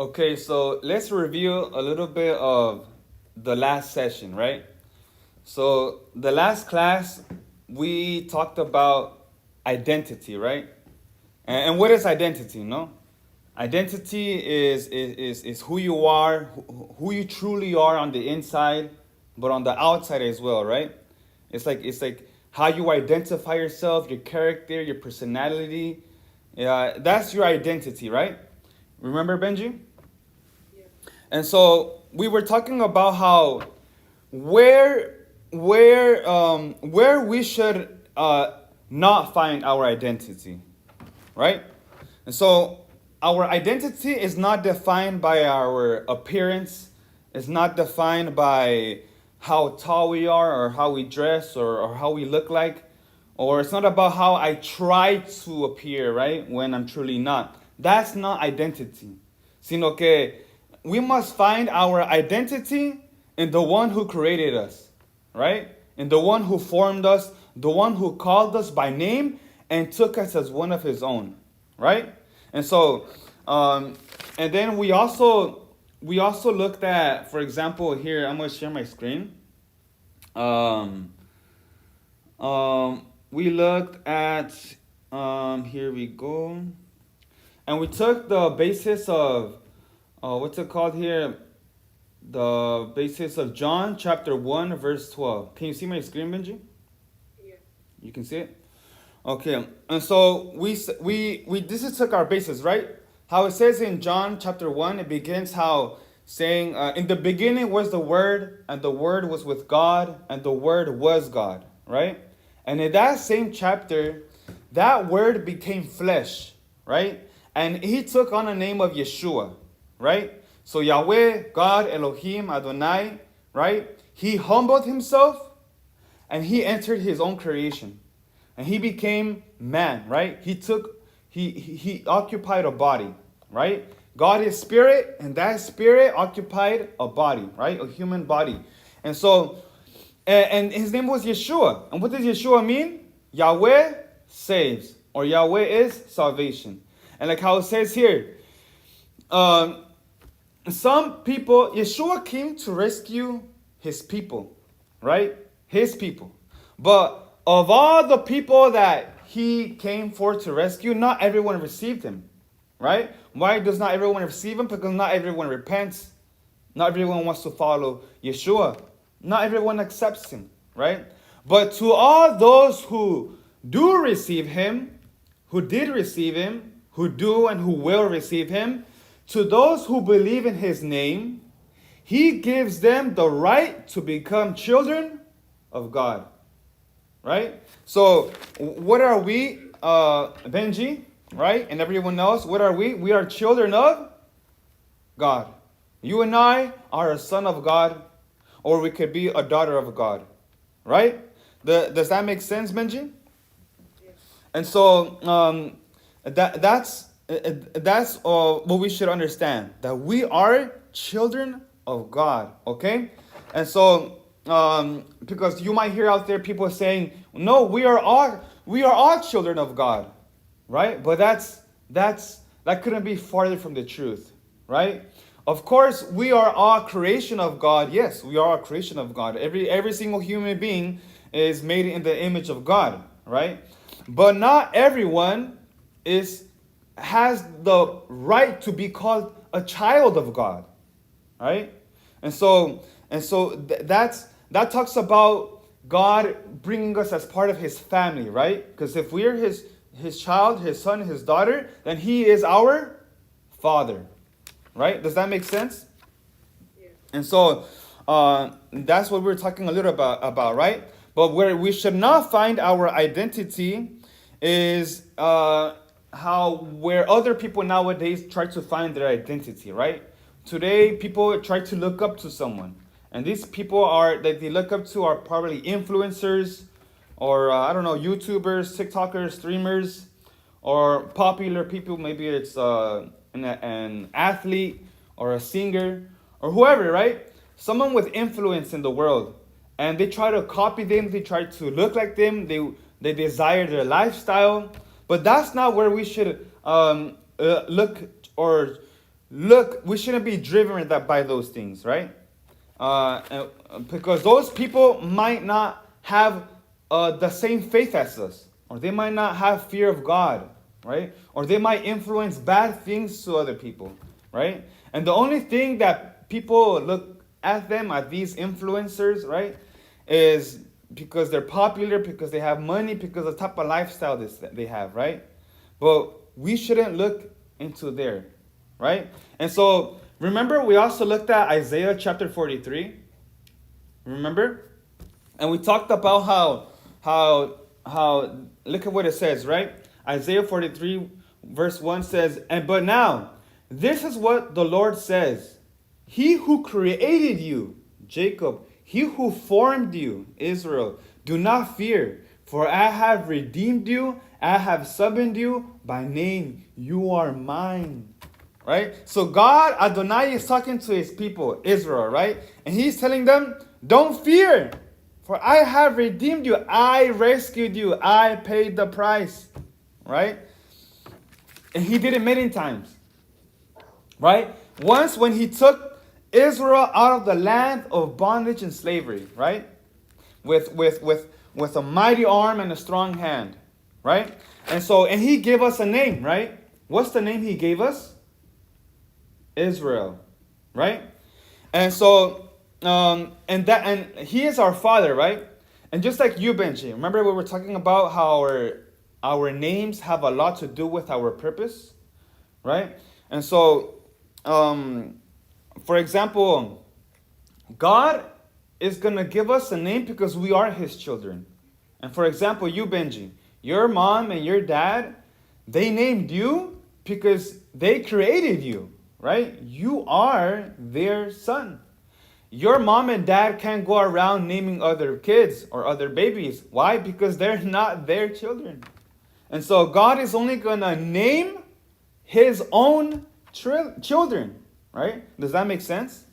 Okay, so let's review a little bit of the last session, right? So the last class we talked about identity, right? And what is identity, no? Identity is who you are, who you truly are on the inside, but on the outside as well, right? It's like how you identify yourself, your character, your personality. Yeah, that's your identity, right? Remember, Benji? And so we were talking about how where where we should not find our identity, right? And so our identity is not defined by our appearance. It's not defined by how tall we are or how we dress or how we look like. Or it's not about how I try to appear, right? When I'm truly not. That's not identity. Sino que we must find our identity in the one who created us, right? In the one who formed us, the one who called us by name and took us as one of his own, right? And so, and then we also looked at, for example, here I'm gonna share my screen. Um, we looked at here we go, and we took the basis of what's it called here? The basis of John chapter 1 verse 12. Can you see my screen, Benji? Yeah. You can see it? Okay. And so we this is took our basis, right? How it says in John chapter 1, it begins how saying in the beginning was the word, and the word was with God, and the word was God, right? And in that same chapter, that word became flesh, right? And he took on the name of Yeshua, right? So Yahweh, God, Elohim, Adonai, right? He humbled himself and he entered his own creation. And he became man, right? He occupied a body, right? God is spirit, and that spirit occupied a body, right? A human body. And so, and his name was Yeshua. And what does Yeshua mean? Yahweh saves, or Yahweh is salvation. And like how it says here, um, some people, Yeshua came to rescue his people, right? His people. But of all the people that he came for to rescue, not everyone received him, right? Why does not everyone receive him? Because not everyone repents. Not everyone wants to follow Yeshua. Not everyone accepts him, right? But to all those who do receive him, who did receive him, who do and who will receive him, to those who believe in his name, he gives them the right to become children of God. Right? So, what are we, Benji, right? And everyone else, what are we? We are children of God. You and I are a son of God, or we could be a daughter of God. Right? Does that make sense, Benji? Yes. And so, that's what we should understand, that we are children of God, okay? And so because you might hear out there people saying, no, we are all children of God, right? But that couldn't be farther from the truth, right? Of course, we are all creation of God. Yes, we are a creation of God. Every single human being is made in the image of God, right? But not everyone has the right to be called a child of God, right? And so that talks about God bringing us as part of His family, right? Because if we are His child, His son, His daughter, then He is our Father, right? Does that make sense? Yeah. And so that's what we're talking a little about, right? But where we should not find our identity is where other people nowadays try to find their identity, right? Today, people try to look up to someone. And these people that they look up to are probably influencers or, I don't know, YouTubers, TikTokers, streamers, or popular people. Maybe it's an athlete or a singer or whoever, right? Someone with influence in the world. And they try to copy them. They try to look like them. They desire their lifestyle. But that's not where we should look or we shouldn't be driven by those things, right? Because those people might not have the same faith as us, or they might not have fear of God, right? Or they might influence bad things to other people, right? And the only thing that people look at these influencers, right, is because they're popular, because they have money, because of the type of lifestyle they have, right? But we shouldn't look into there, right? And so remember, we also looked at Isaiah chapter 43. Remember? And we talked about how look at what it says, right? Isaiah 43 verse 1 says, "And but now, this is what the Lord says. He who created you, Jacob, he who formed you, Israel, do not fear, for I have redeemed you, I have summoned you by name. You are mine." Right? So God, Adonai, is talking to his people, Israel, right? And he's telling them, don't fear, for I have redeemed you. I rescued you. I paid the price. Right? And he did it many times. Right? Once when he took Israel out of the land of bondage and slavery, right? With a mighty arm and a strong hand. Right? And he gave us a name, right? What's the name he gave us? Israel, right? And so, and he is our father, right? And just like you, Benji, remember we were talking about how our names have a lot to do with our purpose, right? And so, for example, God is gonna give us a name because we are his children. And for example, you, Benji, your mom and your dad, they named you because they created you. Right? You are their son. Your mom and dad can't go around naming other kids or other babies. Why? Because they're not their children. And so God is only going to name his own children. Right? Does that make sense?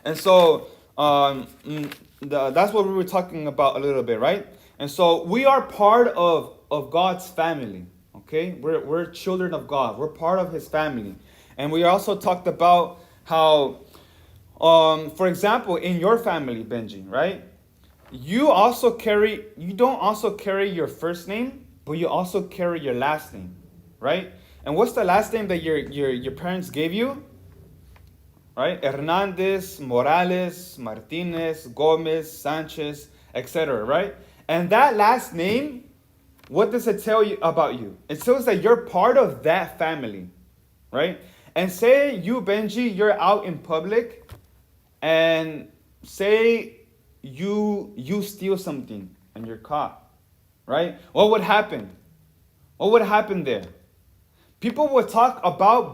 And so that's what we were talking about a little bit, right? And so we are part of God's family. Okay? We're children of God. We're part of his family. And we also talked about how, for example, in your family, Benji, right? You don't also carry your first name, but you also carry your last name, right? And what's the last name that your parents gave you? Right? Hernandez, Morales, Martinez, Gomez, Sanchez, etc., right? And that last name, what does it tell you about you? It tells that you're part of that family, right? And say you, Benji, you're out in public, and say you steal something and you're caught, right? What would happen? What would happen there? People would talk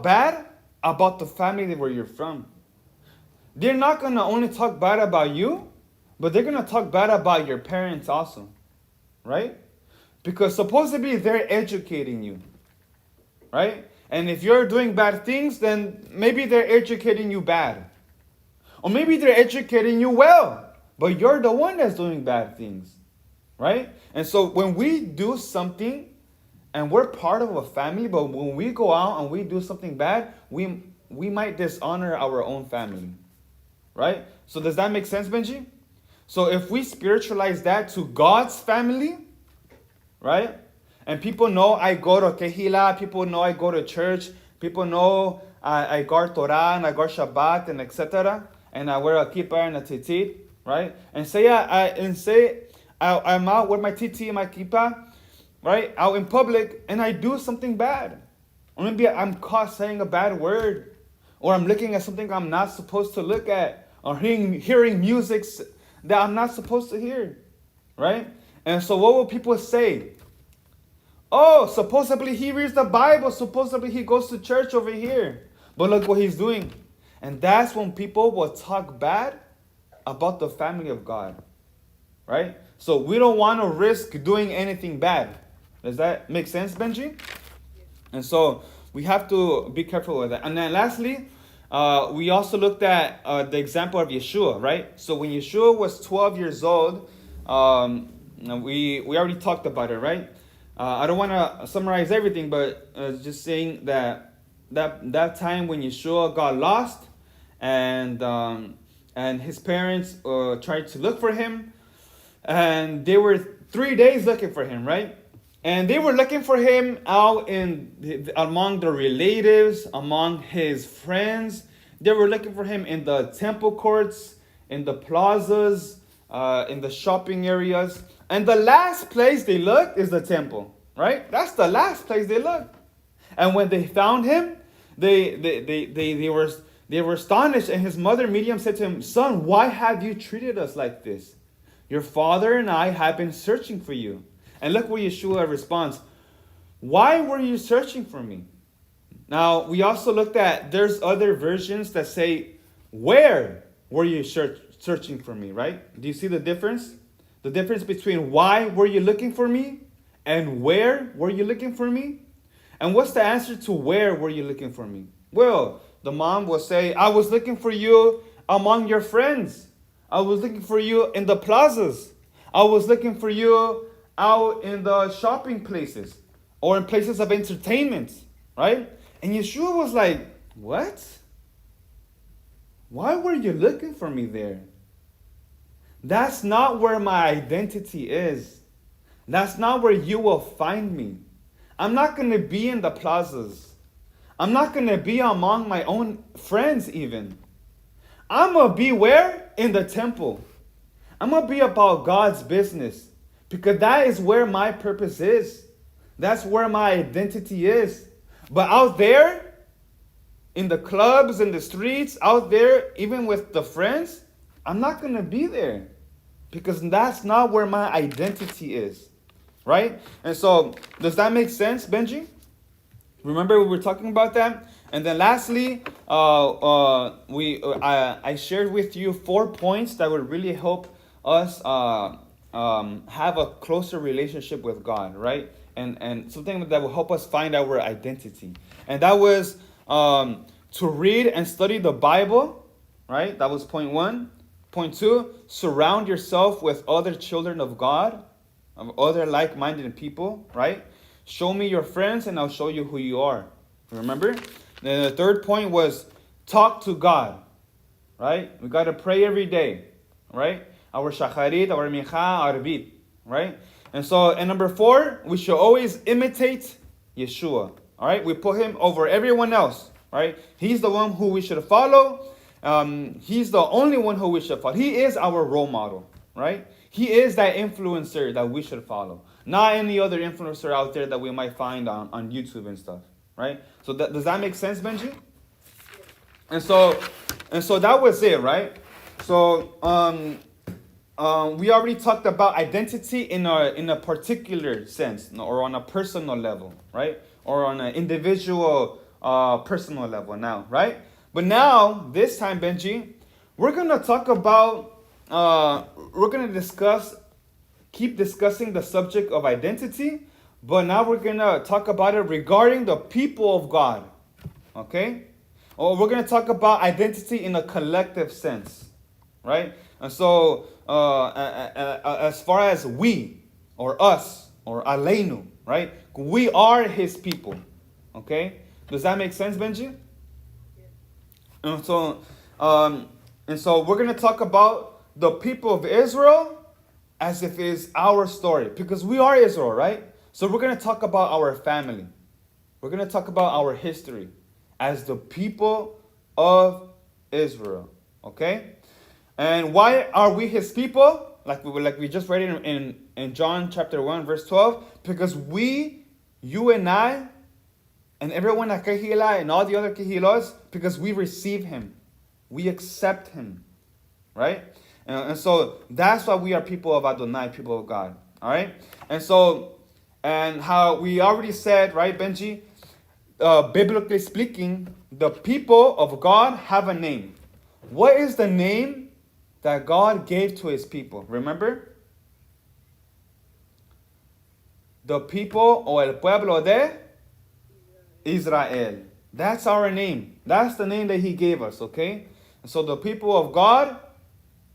bad about the family where you're from. They're not going to only talk bad about you, but they're going to talk bad about your parents also, right? Because supposedly they're educating you, right? And if you're doing bad things, then maybe they're educating you bad. Or maybe they're educating you well, but you're the one that's doing bad things, right? And so when we do something, and we're part of a family, but when we go out and we do something bad, we might dishonor our own family, right? So does that make sense, Benji? So if we spiritualize that to God's family, right? And people know I go to Kehila, people know I go to church, people know I guard Torah and I guard Shabbat and etc. And I wear a kippah and a tzitzit, right? And say I'm out with my tzitzit and my kippah, right? Out in public, and I do something bad. Or maybe I'm caught saying a bad word, or I'm looking at something I'm not supposed to look at, or hearing music that I'm not supposed to hear, right? And so what will people say? Oh, supposedly he reads the Bible. Supposedly he goes to church over here. But look what he's doing. And that's when people will talk bad about the family of God. Right? So we don't want to risk doing anything bad. Does that make sense, Benji? And so we have to be careful with that. And then lastly, we also looked at the example of Yeshua, right? So when Yeshua was 12 years old, we already talked about it, right? I don't want to summarize everything, but just saying that that time when Yeshua got lost, and his parents tried to look for him, and they were 3 days looking for him, right? And they were looking for him out among the relatives, among his friends. They were looking for him in the temple courts, in the plazas, in the shopping areas. And the last place they looked is the temple, right? That's the last place they looked. And when they found him, they were astonished. And his mother Miriam said to him, "Son, why have you treated us like this? Your father and I have been searching for you." And look where Yeshua responds, "Why were you searching for me?" Now, we also looked at, there's other versions that say, "Where were you searching for me?" Right? Do you see the difference? The difference between why were you looking for me and where were you looking for me? And what's the answer to where were you looking for me? Well, the mom will say, "I was looking for you among your friends. I was looking for you in the plazas. I was looking for you out in the shopping places or in places of entertainment," right? And Yeshua was like, "What? Why were you looking for me there? That's not where my identity is. That's not where you will find me. I'm not going to be in the plazas. I'm not going to be among my own friends even. I'm going to be where? In the temple. I'm going to be about God's business, because that is where my purpose is. That's where my identity is. But out there, in the clubs, in the streets, out there, even with the friends, I'm not going to be there, because that's not where my identity is." Right? And so, does that make sense, Benji? Remember we were talking about that? And then lastly, I shared with you 4 points that would really help us have a closer relationship with God, right? And something that will help us find our identity. And that was to read and study the Bible, right? That was point 1. Point 2, surround yourself with other children of God, of other like-minded people, right? Show me your friends and I'll show you who you are. Remember? Then the third point was talk to God, right? We got to pray every day, right? Our shacharit, our mincha, arbit, right? And so, and number 4, we should always imitate Yeshua, all right? We put him over everyone else, right? He's the one who we should follow. He's the only one who we should follow. He is our role model, right? He is that influencer that we should follow. Not any other influencer out there that we might find on YouTube and stuff, right? So does that make sense, Benji? And so that was it, right? So we already talked about identity in a particular sense, or on a personal level, right? Or on an individual personal level now, right? But now, this time, Benji, we're going to talk about, we're going to keep discussing the subject of identity, but now we're going to talk about it regarding the people of God, okay? Or we're going to talk about identity in a collective sense, right? And so, as far as we, or us, or Aleinu, right? We are his people, okay? Does that make sense, Benji? And so we're going to talk about the people of Israel as if it's our story, because we are Israel, right? So we're going to talk about our family. We're going to talk about our history as the people of Israel, okay? And why are we his people? Like we just read it in John chapter 1, verse 12. Because you and I, and everyone at Kehila and all the other Kehilos, because we receive him. We accept him. Right? And so that's why we are people of Adonai, people of God. All right? And how we already said, right, Benji? Biblically speaking, the people of God have a name. What is the name that God gave to his people? Remember? The people, o el pueblo de Israel. That's our name. That's the name that he gave us, okay? And so the people of God,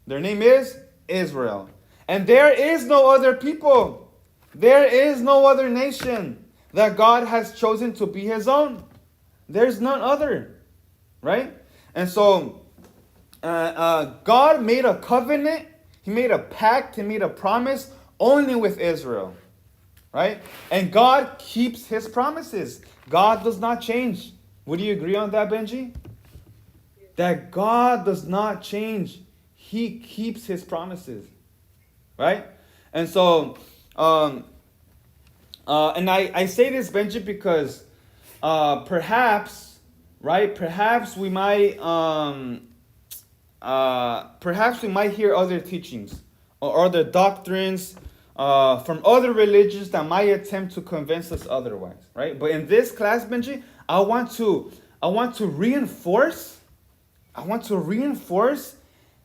their name is Israel. And there is no other people. There is no other nation that God has chosen to be his own. There's none other, right? And so God made a covenant, he made a pact, he made a promise only with Israel, right? And God keeps his promises. God does not change. Would you agree on that, Benji? Yes. That God does not change. He keeps his promises, right? And so, and I say this, Benji, because perhaps, right? Perhaps we might hear other teachings or other doctrines from other religions that might attempt to convince us otherwise, right? But in this class, Benji, I want to reinforce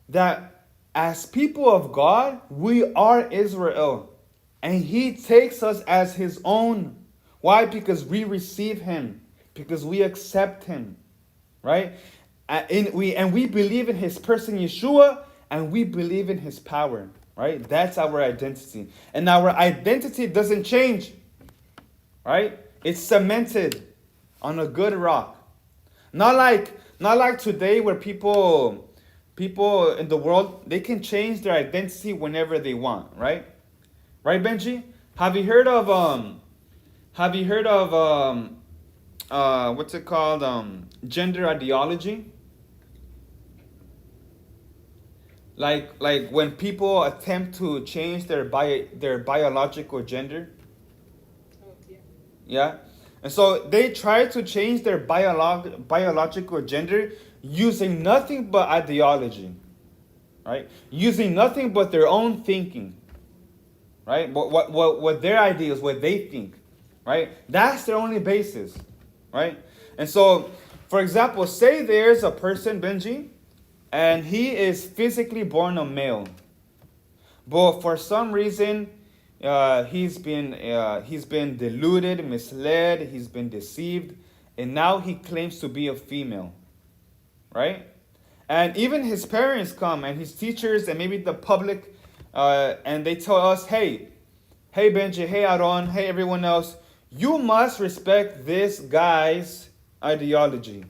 that as people of God, we are Israel, and He takes us as His own. Why? Because we receive Him, because we accept Him, right? And we believe in His person, Yeshua, and we believe in His power, right? That's our identity, and our identity doesn't change, right? It's cemented on a good rock. Not like today, where people in the world, they can change their identity whenever they want, right? Right, Benji? Have you heard of what's it called, gender ideology? Like when people attempt to change their biological gender. Oh, yeah. Yeah. And so they try to change their biological gender using nothing but ideology, right? Using nothing but their own thinking, right? What their ideas, what they think, right? That's their only basis, right? And so, for example, say there's a person, Benji, and he is physically born a male, but for some reason, he's been deluded, misled, he's been deceived, and now he claims to be a female, right? And even his parents come, and his teachers, and maybe the public, and they tell us, hey Benji, hey Aaron, hey everyone else, you must respect this guy's ideology.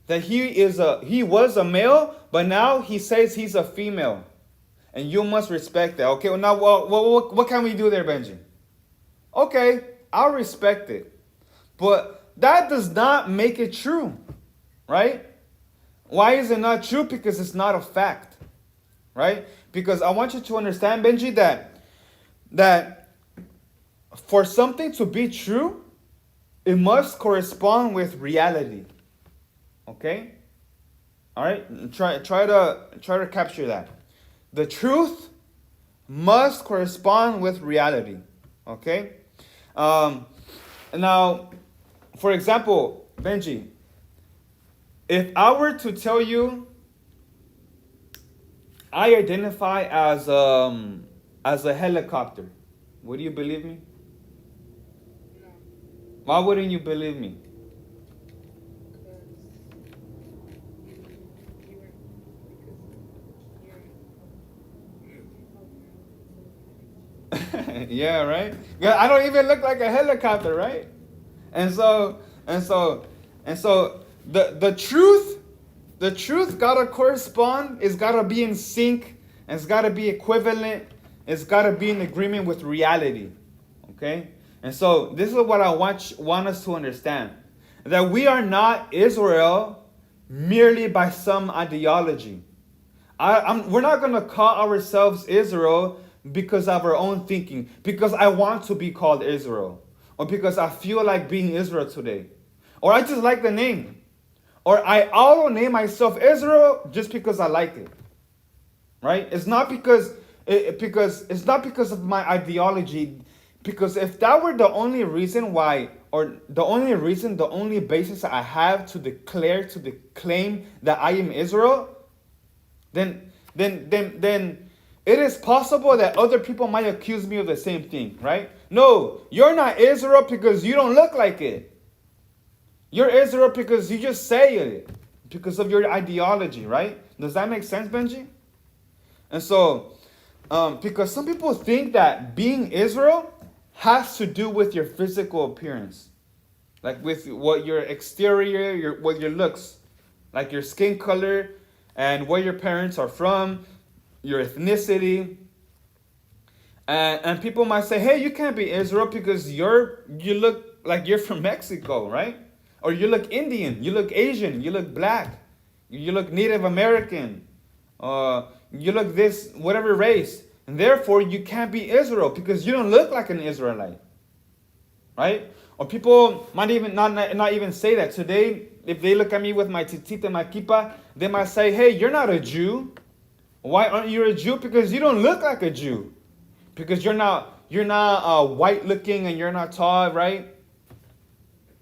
That he was a male, but now he says he's a female. And you must respect that. Okay, well now what can we do there, Benji? Okay, I'll respect it. But that does not make it true, right? Why is it not true? Because it's not a fact, right? Because I want you to understand, Benji, that for something to be true, it must correspond with reality. Okay? All right? Try to capture that. The truth must correspond with reality. Okay? Now, for example, Benji, if I were to tell you I identify as a helicopter, would you believe me? No. Why wouldn't you believe me? Yeah, right? Yeah, I don't even look like a helicopter, right? And so the truth gotta correspond, it's gotta be in sync, and it's gotta be equivalent, it's gotta be in agreement with reality. Okay? And so this is what I want us to understand. That we are not Israel merely by some ideology. We're not gonna call ourselves Israel because of our own thinking, because I want to be called Israel, or because I feel like being Israel today, or I just like the name, or I auto name myself Israel just because I like it, right? It's not because it's not because of my ideology, because if that were the only reason why, or the only basis I have to claim that I am Israel, then it is possible that other people might accuse me of the same thing, right? No, you're not Israel because you don't look like it. You're Israel because you just say it, because of your ideology, right? Does that make sense, Benji? And so, because some people think that being Israel has to do with your physical appearance. like with what your exterior, what your looks, like your skin color, and where your parents are from, your ethnicity. And people might say, hey, you can't be Israel because you look like you're from Mexico, right? Or you look Indian, you look Asian, you look black, you look Native American, you look this, whatever race. And therefore, you can't be Israel because you don't look like an Israelite, right? Or people might even not even say that. Today, if they look at me with my tzitzit and my kippah, they might say, hey, you're not a Jew. Why aren't you a Jew? Because you don't look like a Jew. Because you're not white looking and you're not tall, right?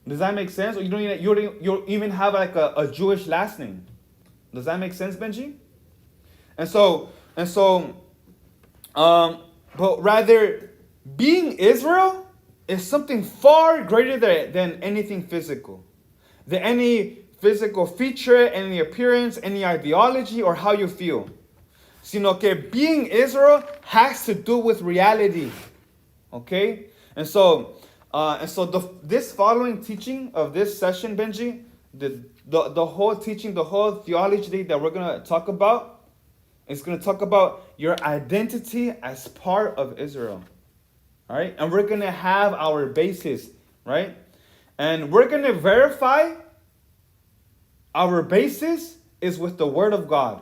Does that make sense? Or you don't even have like a Jewish last name. Does that make sense, Benji? But rather, being Israel is something far greater than anything physical, than any physical feature, any appearance, any ideology, or how you feel. Sino que being Israel has to do with reality. Okay? And so this following teaching of this session, Benji, the whole teaching, the whole theology that we're going to talk about, is going to talk about your identity as part of Israel. All right? And we're going to have our basis, right? And we're going to verify our basis is with the Word of God.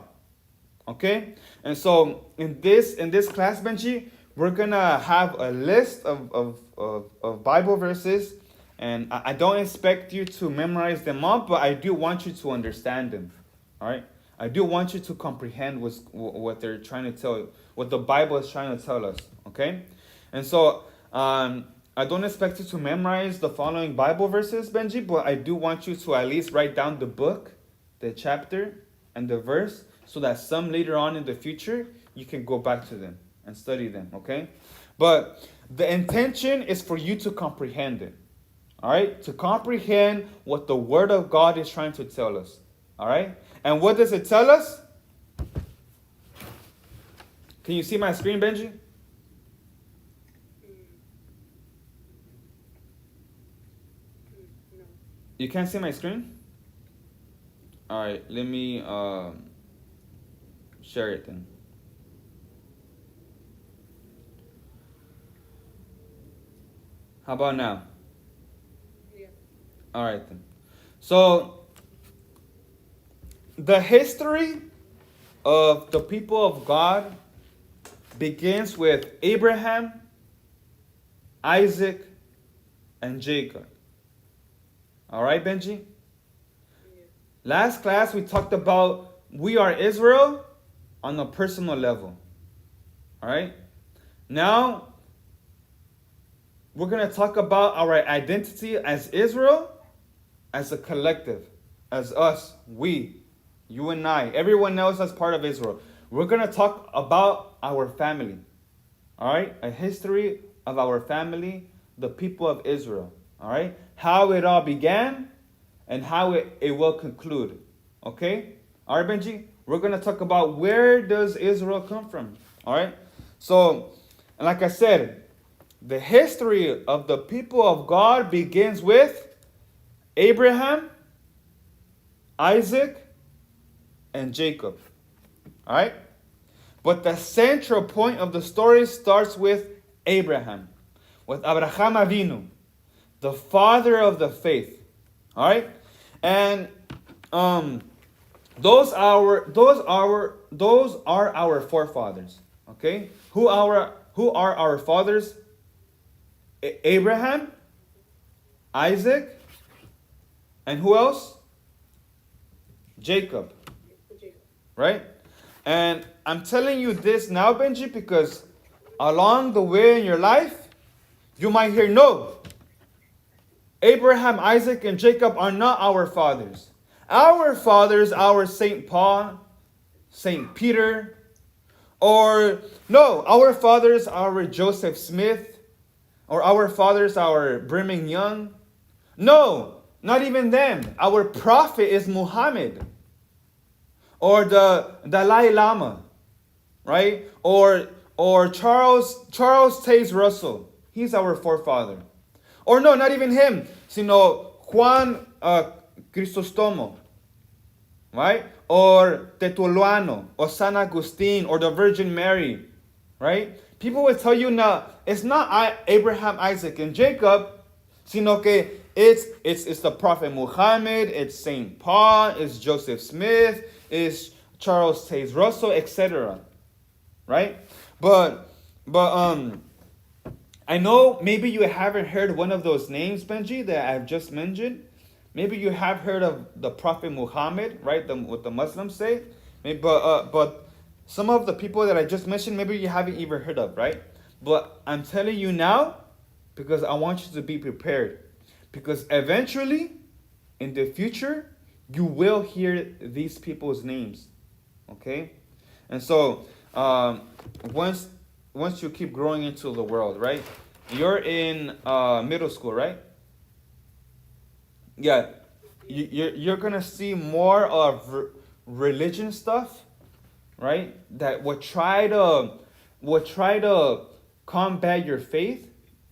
Okay? And so in this class, Benji, we're gonna have a list of Bible verses, and I don't expect you to memorize them all, but I do want you to understand them. All right? I do want you to comprehend what they're trying to tell you, what the Bible is trying to tell us. Okay? And so I don't expect you to memorize the following Bible verses, Benji, but I do want you to at least write down the book, the chapter, and the verse, so that some later on in the future, you can go back to them and study them, okay? But the intention is for you to comprehend it, all right? To comprehend what the Word of God is trying to tell us, all right? And what does it tell us? Can you see my screen, Benji? No. You can't see my screen? All right, let me share it then. How about now? Yeah. All right then. So the history of the people of God begins with Abraham, Isaac, and Jacob. All right, Benji? Yeah. Last class we talked about we are Israel on a personal level. All right? Now we're going to talk about our identity as Israel, as a collective, as us, we, you and I, everyone else as part of Israel. We're going to talk about our family. All right? A history of our family, the people of Israel. All right? How it all began and how it will conclude. Okay? All right, Benji? We're going to talk about where does Israel come from. All right? So, like I said, the history of the people of God begins with Abraham, Isaac, and Jacob. All right? But the central point of the story starts with Abraham, with Abraham Avinu, the father of the faith. All right? And those are our forefathers. Okay? Who are our fathers? Abraham, Isaac, and who else? Jacob. Right? And I'm telling you this now, Benji, because along the way in your life, you might hear, no, Abraham, Isaac, and Jacob are not our fathers. Our fathers, our St. Paul, St. Peter, or no, our fathers, our Joseph Smith, or our fathers, our Brigham Young. No, not even them. Our prophet is Muhammad. Or the Dalai Lama, right? Or Charles Taze Russell. He's our forefather. Or no, not even him. Sino Juan Crisostomo, right? Or Tertulliano, or San Agustin, or the Virgin Mary, right? People will tell you now, it's not Abraham, Isaac, and Jacob, sino que it's the Prophet Muhammad, it's Saint Paul, it's Joseph Smith, it's Charles Taze Russell, etc. Right? But I know maybe you haven't heard one of those names, Benji, that I've just mentioned. Maybe you have heard of the Prophet Muhammad, right? What the Muslims say. Maybe, but some of the people that I just mentioned, maybe you haven't even heard of, right? But I'm telling you now because I want you to be prepared. Because eventually, in the future, you will hear these people's names. Okay? And so, once you keep growing into the world, right? You're in middle school, right? Yeah. You're going to see more of religion stuff, right? That would try to combat your faith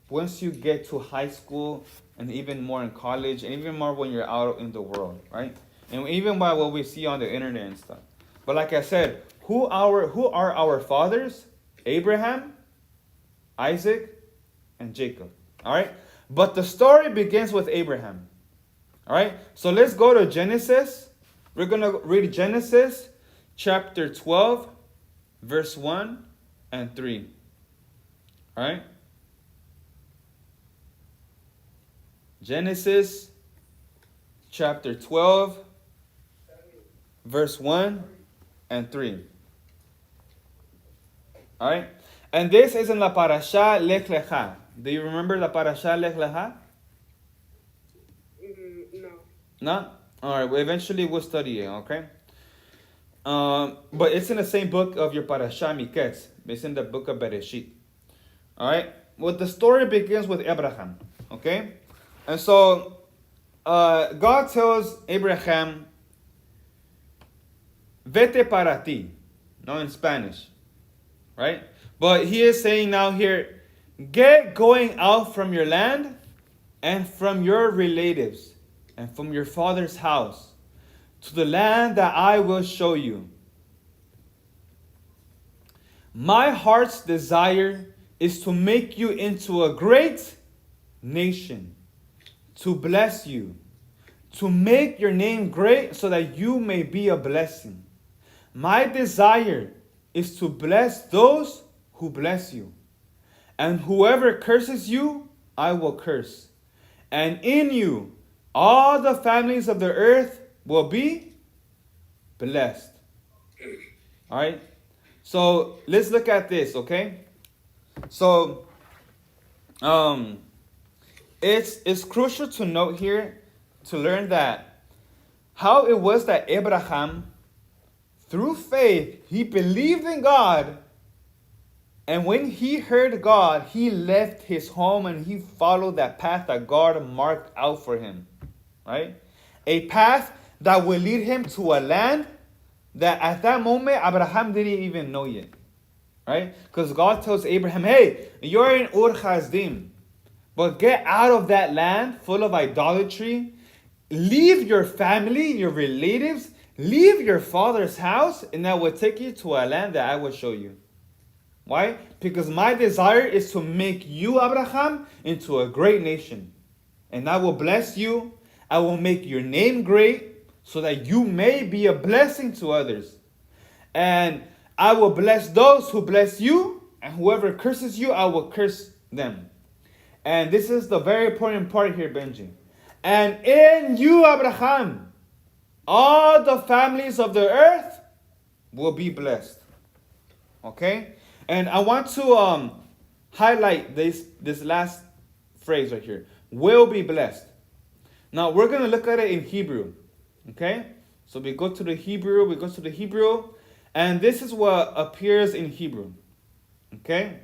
once you get to high school and even more in college and even more when you're out in the world, right? And even by what we see on the internet and stuff. But like I said, who are our fathers? Abraham, Isaac, and Jacob. All right? But the story begins with Abraham. All right? So let's go to Genesis. We're going to read Genesis chapter 12, verse 1 and 3. All right? Genesis chapter 12, verse 1 and 3. All right? And this is in la parasha Lech Lecha. Do you remember la parasha Lech Lecha? No. No? All right. Well, eventually we'll study it, okay? But it's in the same book of your parasha Miketz. It's in the book of Bereshit. All right? Well, the story begins with Abraham, okay? And so God tells Abraham, vete para ti, no, in Spanish, right? But he is saying now here, get going out from your land and from your relatives and from your father's house to the land that I will show you. My heart's desire is to make you into a great nation, to bless you, to make your name great so that you may be a blessing. My desire is to bless those who bless you. And whoever curses you, I will curse. And in you, all the families of the earth will be blessed. All right? So let's look at this, okay? So, it's crucial to note here, to learn that how it was that Abraham, through faith, he believed in God. And when he heard God, he left his home and he followed that path that God marked out for him. Right? A path that will lead him to a land that at that moment Abraham didn't even know yet. Right? Because God tells Abraham, hey, you're in Ur Chazdim, but get out of that land full of idolatry. Leave your family, your relatives, leave your father's house, and I will take you to a land that I will show you. Why? Because my desire is to make you, Abraham, into a great nation. And I will bless you. I will make your name great so that you may be a blessing to others. And I will bless those who bless you, and whoever curses you, I will curse them. And this is the very important part here, Benji. And in you, Abraham, all the families of the earth will be blessed. Okay? And I want to highlight this last phrase right here. Will be blessed. Now, we're going to look at it in Hebrew. Okay? So we go to the Hebrew, and this is what appears in Hebrew. Okay?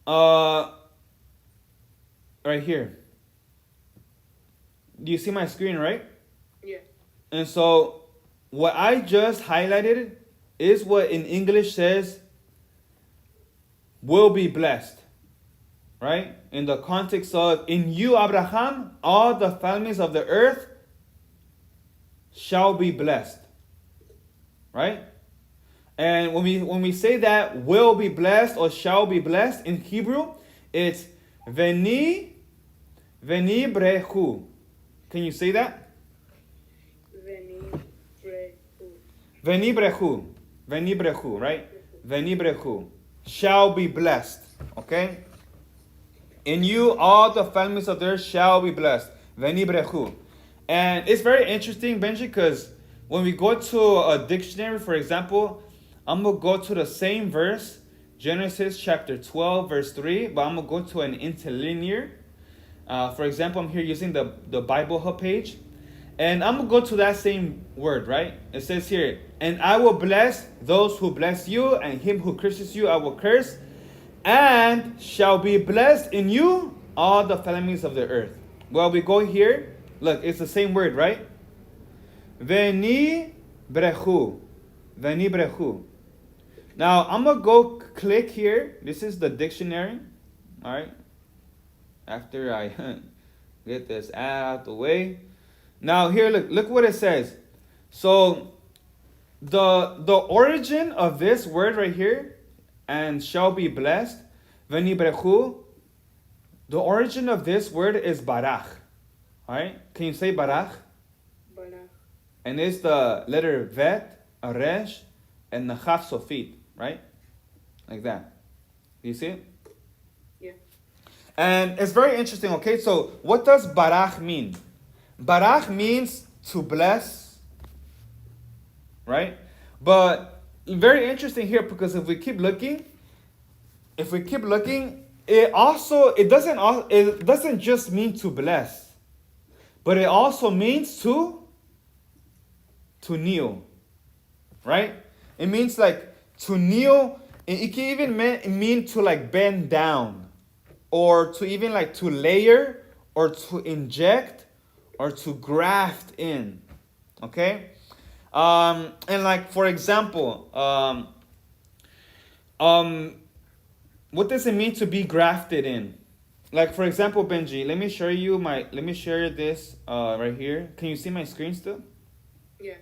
Right here. Do you see my screen, right? Yeah. And so what I just highlighted is what in English says will be blessed. right? In the context of, in you, Abraham, all the families of the earth shall be blessed, right? And when we say that will be blessed or shall be blessed in Hebrew, it's veni brehu. Can you say that? Veni brehu. Veni brehu. Veni brehu, right? Veni brehu. Shall be blessed. Okay? In you, all the families of the earth shall be blessed. Veni brehu. And it's very interesting, Benji, because when we go to a dictionary, for example, I'm going to go to the same verse, Genesis chapter 12, verse 3, but I'm going to go to an interlinear. For example, I'm here using the Bible Hub page. And I'm going to go to that same word, right? It says here, and I will bless those who bless you, and him who curses you I will curse. And shall be blessed in you all the families of the earth. Well, we go here. Look, it's the same word, right? Veni brehu. Veni brehu. Now, I'm going to go click here. This is the dictionary. All right. After I get this out the way. Now, here, look what it says. So, the origin of this word right here, and shall be blessed, veni brechu, the origin of this word is barach. All right? Can you say barach? Barach. And it's the letter vet, a resh, and the chaf sofit, right? Like that. Do you see it? Yeah. And it's very interesting, okay? So, what does barach mean? Barach means to bless, right? But very interesting here, because if we keep looking, it doesn't just mean to bless, but it also means to kneel, right? It means like to kneel. It can even mean to like bend down, or to even like to layer, or to inject, or to graft in, okay? And like, for example, what does it mean to be grafted in? Like, for example, Benji, let me share this right here. Can you see my screen still? Yeah.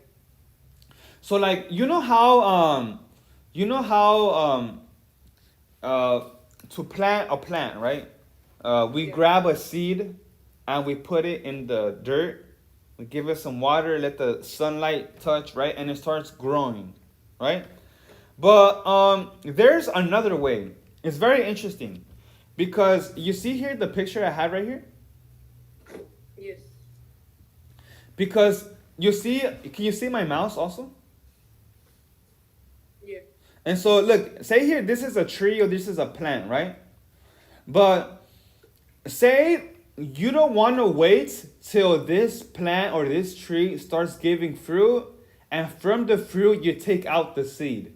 So like, you know how to plant a plant, right? We grab a seed and we put it in the dirt. We give it some water, let the sunlight touch, right? And it starts growing, right? But there's another way. It's very interesting, because you see here the picture I have right here? Yes. Because can you see my mouse also? Yeah. And so look, say here this is a tree or this is a plant, right? But say you don't want to wait till this plant or this tree starts giving fruit, and from the fruit you take out the seed.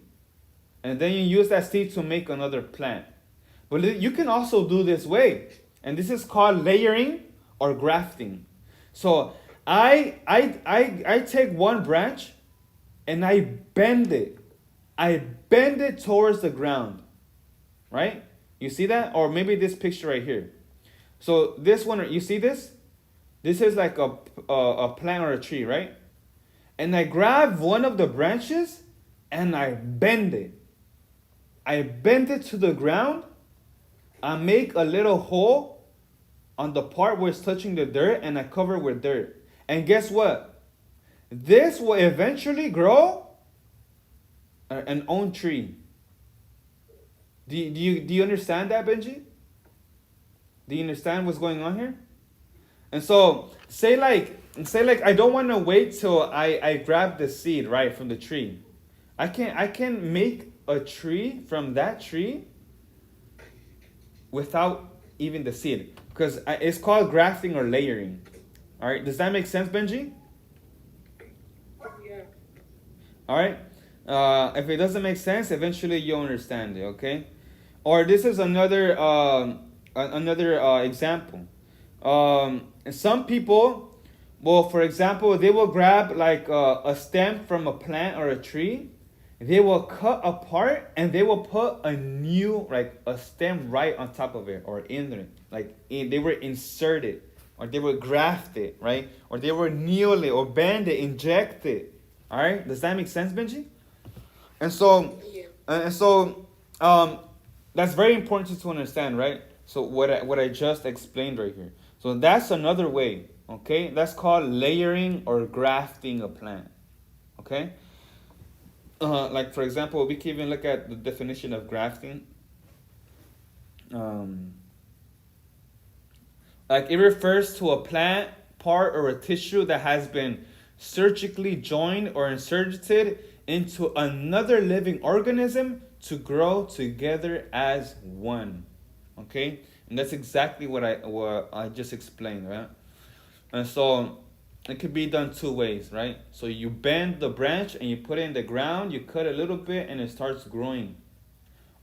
And then you use that seed to make another plant. But you can also do this way. And this is called layering or grafting. So I take one branch and I bend it. I bend it towards the ground. Right? You see that? Or maybe this picture right here. So this one, you see this? This is like a plant or a tree, right? And I grab one of the branches and I bend it. I bend it to the ground. I make a little hole on the part where it's touching the dirt, and I cover it with dirt. And guess what? This will eventually grow an own tree. Do you understand that, Benji? Do you understand what's going on here? And so say like I don't want to wait till I grab the seed right from the tree. I can make a tree from that tree without even the seed, because it's called grafting or layering. All right, does that make sense, Benji? Yeah. All right. If it doesn't make sense, eventually you'll understand it. Okay. Or this is another example. Some people, well, for example, they will grab like a stem from a plant or a tree, they will cut apart and they will put a new, like a stem right on top of it or in there. They were inserted or they were grafted, right? Or they were needled or banded, injected. All right? Does that make sense, Benji? And so, Yeah. and so, that's very important to understand, right? So what I just explained right here. So that's another way, okay? That's called layering or grafting a plant, okay? Like for example, we can even look at the definition of grafting. Like it refers to a plant part or a tissue that has been surgically joined or inserted into another living organism to grow together as one. Okay? And that's exactly what I just explained, right? And so it could be done two ways, right? So you bend the branch and you put it in the ground, you cut a little bit and it starts growing.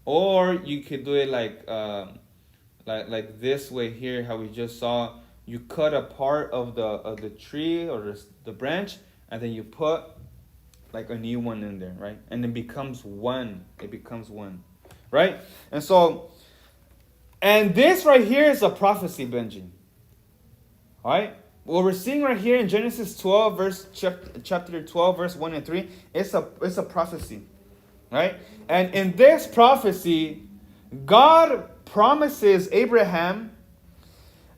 Or you could do it like this way here, how we just saw. You cut a part of the tree or the branch, and then you put like a new one in there, right? And it becomes one. It becomes one, right? And so, and this right here is a prophecy, Benji. All right? What we're seeing right here in Genesis 12, chapter 12, verse 1 and 3, it's a prophecy, right? And in this prophecy, God promises Abraham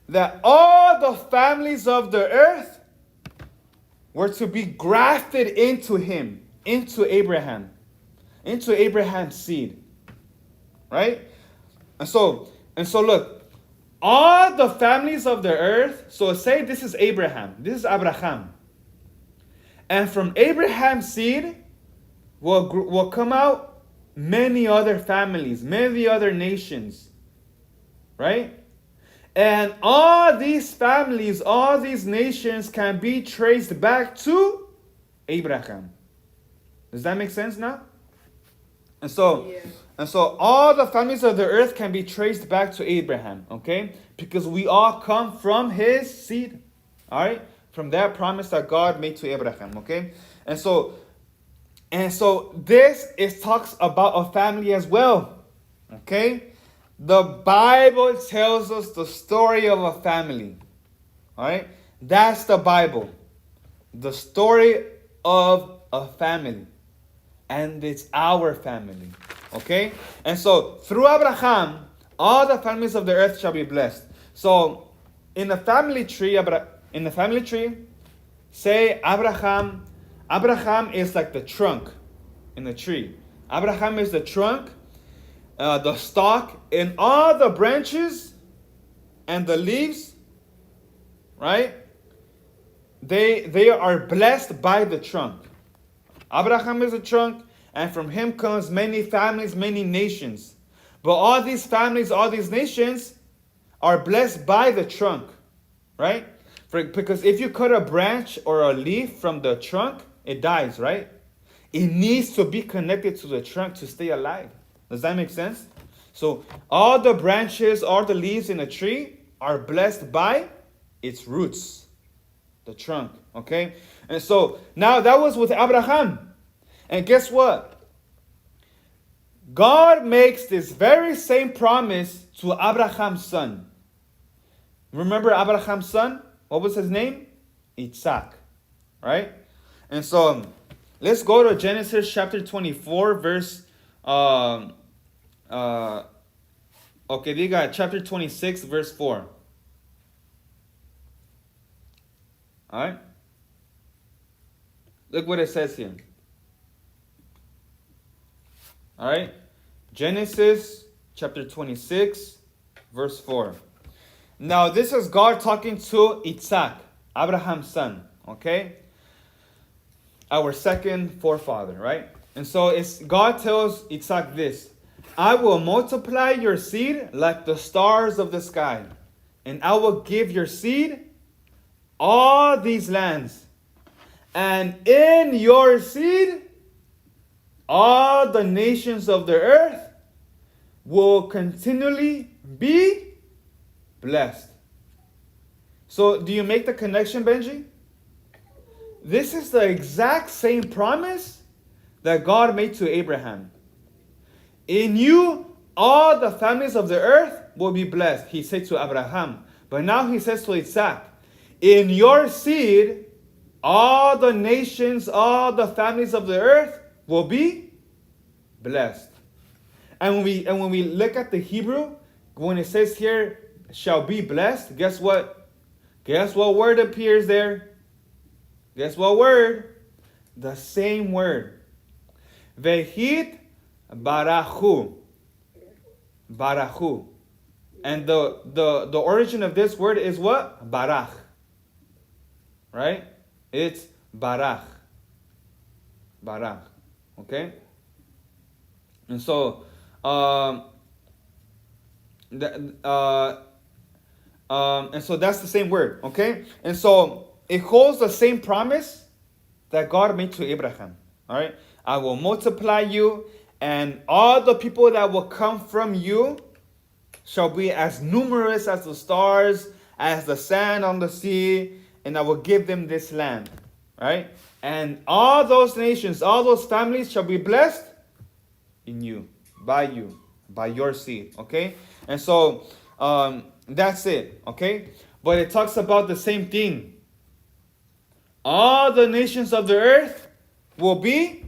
that all the families of the earth were to be grafted into him, into Abraham's seed, right? And so look, all the families of the earth, so say this is Abraham, this is Abraham. And from Abraham's seed will come out many other families, many other nations, right? And all these families, all these nations can be traced back to Abraham. Does that make sense now? And so, Yeah. and so all the families of the earth can be traced back to Abraham, okay? Because we all come from his seed, all right? From that promise that God made to Abraham, okay? And so this talks about a family as well, okay? The Bible tells us the story of a family, all right? That's the Bible, the story of a family. And it's our family. Okay? And so through Abraham, all the families of the earth shall be blessed. So in the family tree, say Abraham is like the trunk in the tree. Abraham is the trunk, the stalk, and all the branches and the leaves, right? They are blessed by the trunk. Abraham is a trunk, and from him comes many families, many nations. But all these families, all these nations are blessed by the trunk, right? Because if you cut a branch or a leaf from the trunk, it dies, right? It needs to be connected to the trunk to stay alive. Does that make sense? So all the branches, all the leaves in a tree are blessed by its roots, the trunk, okay? And so now that was with Abraham. And guess what? God makes this very same promise to Abraham's son. Remember Abraham's son? What was his name? Isaac, right? And so let's go to Genesis chapter 24, verse chapter 26, verse 4. All right? Look what it says here. All right? Genesis chapter 26, verse 4. Now, this is God talking to Isaac, Abraham's son, okay? Our second forefather, right? And so God tells Isaac this: I will multiply your seed like the stars of the sky, and I will give your seed all these lands, and in your seed all the nations of the earth will continually be blessed. So do you make the connection, Benji? This is the exact same promise that God made to Abraham. In you, all the families of the earth will be blessed, he said to Abraham. But now he says to Isaac, in your seed, all the nations, all the families of the earth will be blessed. And when we look at the Hebrew, when it says here, shall be blessed, guess what? Guess what word appears there? Guess what word? The same word. Vehit barachu. Barachu. And the origin of this word is what? Barach. Right? It's barach. Barach. Okay? And so, and so that's the same word, okay? And so it holds the same promise that God made to Abraham. All right, I will multiply you, and all the people that will come from you shall be as numerous as the stars, as the sand on the sea, and I will give them this land. Right? And all those nations, all those families shall be blessed in you, by your seed. Okay? And so that's it. Okay? But it talks about the same thing. All the nations of the earth will be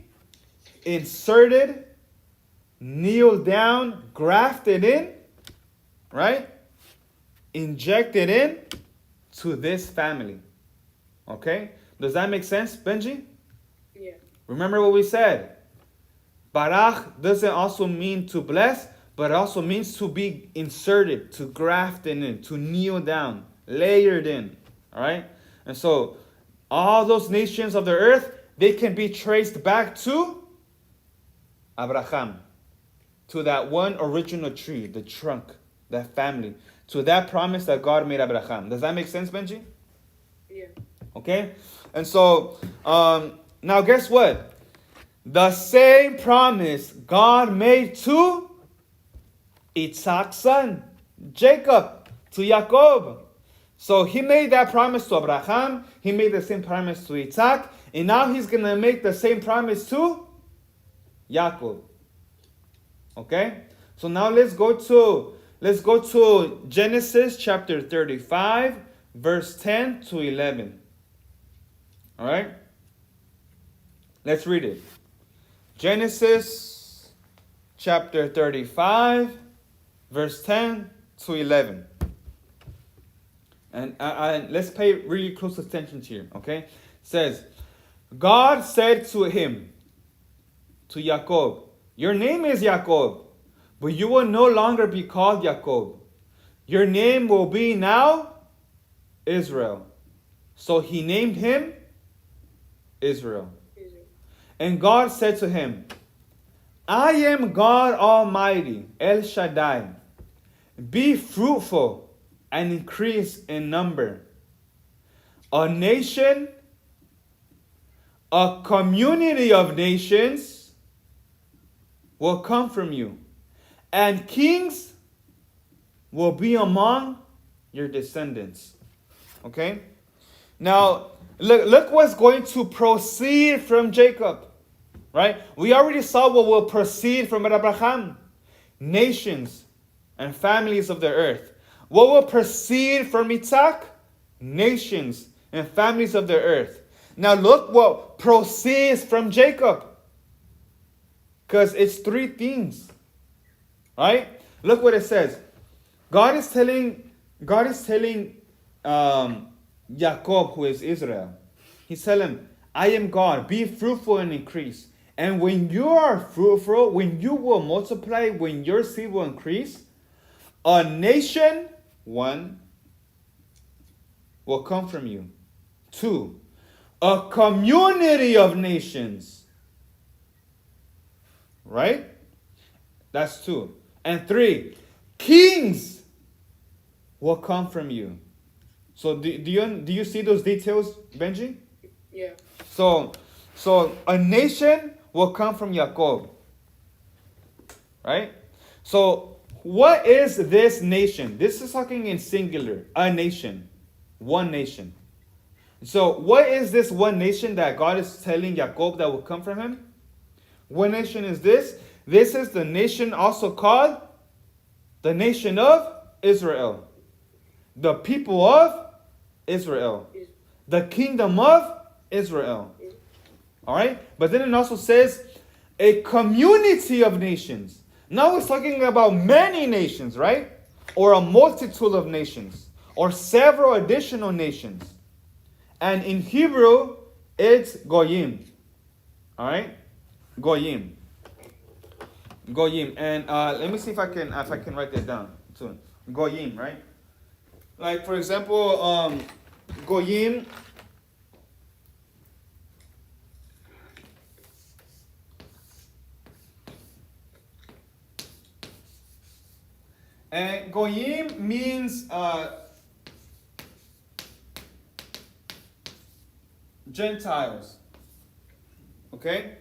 inserted, kneeled down, grafted in, right? Injected in to this family. Okay? Does that make sense, Benji? Yeah. Remember what we said. Barach doesn't also mean to bless, but it also means to be inserted, to graft in, to kneel down, layered in. All right? And so, all those nations of the earth, they can be traced back to Abraham, to that one original tree, the trunk, that family, to that promise that God made Abraham. Does that make sense, Benji? Yeah. Okay? And so, now guess what? The same promise God made to Isaac's son, Jacob, to Jacob. So he made that promise to Abraham. He made the same promise to Isaac. And now he's going to make the same promise to Jacob. Okay? So now let's go to Genesis chapter 35, verse 10 to 11. All right? Let's read it. Genesis chapter 35, verse 10 to 11. And let's pay really close attention here, okay? It says, God said to him, to Jacob, your name is Jacob, but you will no longer be called Jacob. Your name will be now Israel. So he named him Israel. And God said to him, I am God Almighty, El Shaddai. Be fruitful and increase in number. A nation, a community of nations will come from you, and kings will be among your descendants. Okay? Now, look what's going to proceed from Jacob. Right? We already saw what will proceed from Abraham. Nations and families of the earth. What will proceed from Isaac? Nations and families of the earth. Now look what proceeds from Jacob. Because it's three things. Right? Look what it says. God is telling Jacob, who is Israel. He's telling him, I am God. Be fruitful and increase. And when you are fruitful, when you will multiply, when your seed will increase, a nation, one, will come from you. Two, a community of nations. Right? That's two. And three, kings will come from you. So do you see those details, Benji? Yeah. So a nation will come from Jacob. Right? So what is this nation? This is talking in singular. A nation. One nation. So what is this one nation that God is telling Jacob that will come from him? What nation is this? This is the nation also called the nation of Israel. The people of Israel. The kingdom of Israel. All right? But then it also says a community of nations. Now it's talking about many nations, right? Or a multitude of nations. Or several additional nations. And in Hebrew, it's Goyim. All right? Goyim. Goyim. And let me see if I can write that down too. Goyim, right? Like for example, Goyim. And Goyim means Gentiles. Okay?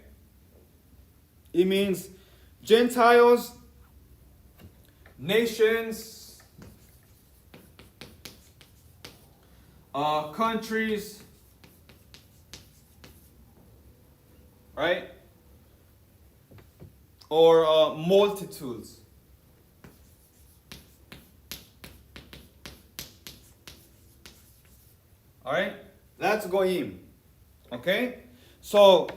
It means Gentiles, nations, countries, right? Or multitudes. All right? That's Goyim. Okay? So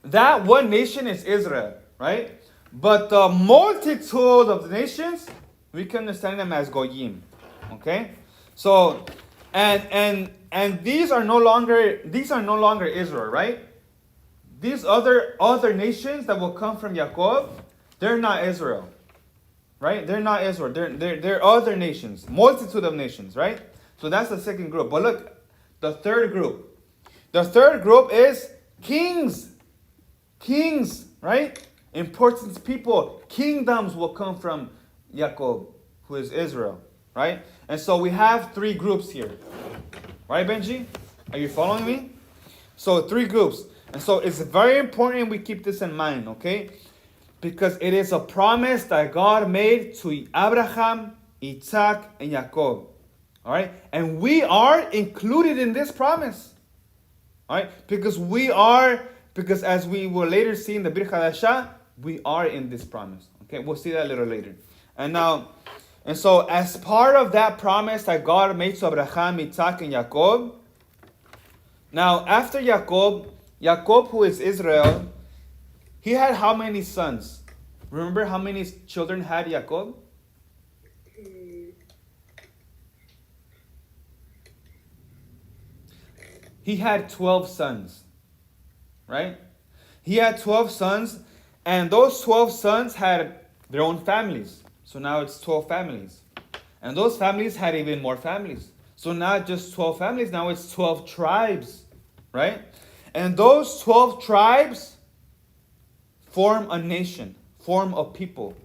that one nation is Israel, right? But the multitude of the nations, we can understand them as Goyim. Okay? So and these are no longer Israel, right? These other nations that will come from Jacob, they're not Israel. Right? They're not Israel. They're other nations. Multitude of nations, right? So that's the second group. But look, the third group. The third group is kings. Kings, right? Important people. Kingdoms will come from Jacob, who is Israel, right? And so we have three groups here. Right, Benji? Are you following me? So three groups. And so it's very important we keep this in mind, okay? Because it is a promise that God made to Abraham, Isaac, and Jacob. All right? And we are included in this promise. All right? Because as we will later see in the Brit Hadashah, we are in this promise. Okay? We'll see that a little later. And so as part of that promise that God made to Abraham, Isaac, and Jacob, now after Jacob, who is Israel, he had how many sons? Remember how many children had Jacob? He had 12 sons. Right? He had 12 sons, and those 12 sons had their own families. So now it's 12 families. And those families had even more families. So not just 12 families, now it's 12 tribes. Right? And those 12 tribes form a nation, form a people.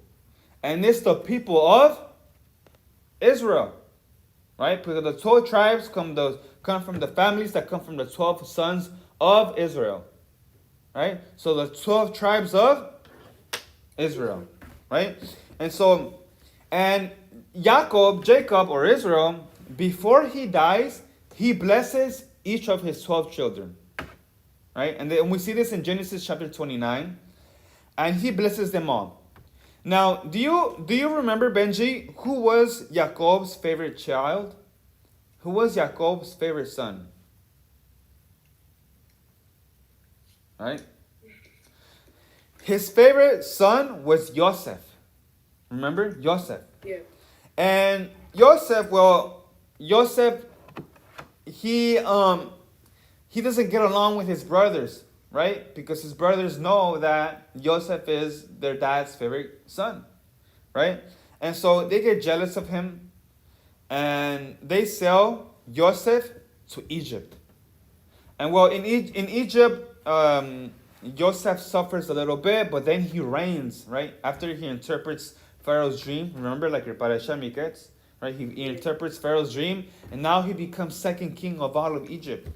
And it's the people of Israel. Right? Because the 12 tribes come from the families that come from the 12 sons of Israel. Right? So the 12 tribes of Israel. Right? And Jacob or Israel, before he dies, he blesses each of his 12 children. Right? And we see this in Genesis chapter 29. And he blesses them all. Now, do you remember, Benji, who was Jacob's favorite child? Who was Jacob's favorite son? Right? His favorite son was Joseph. Remember? Joseph. Yeah. And Joseph, he doesn't get along with his brothers. Right? Because his brothers know that Joseph is their dad's favorite son. Right? And so they get jealous of him. And they sell Joseph to Egypt. And well, in Egypt, Joseph suffers a little bit, but then he reigns, right? After he interprets Pharaoh's dream. Remember, like your Parasha Miketz? Right? He interprets Pharaoh's dream. And now he becomes second king of all of Egypt.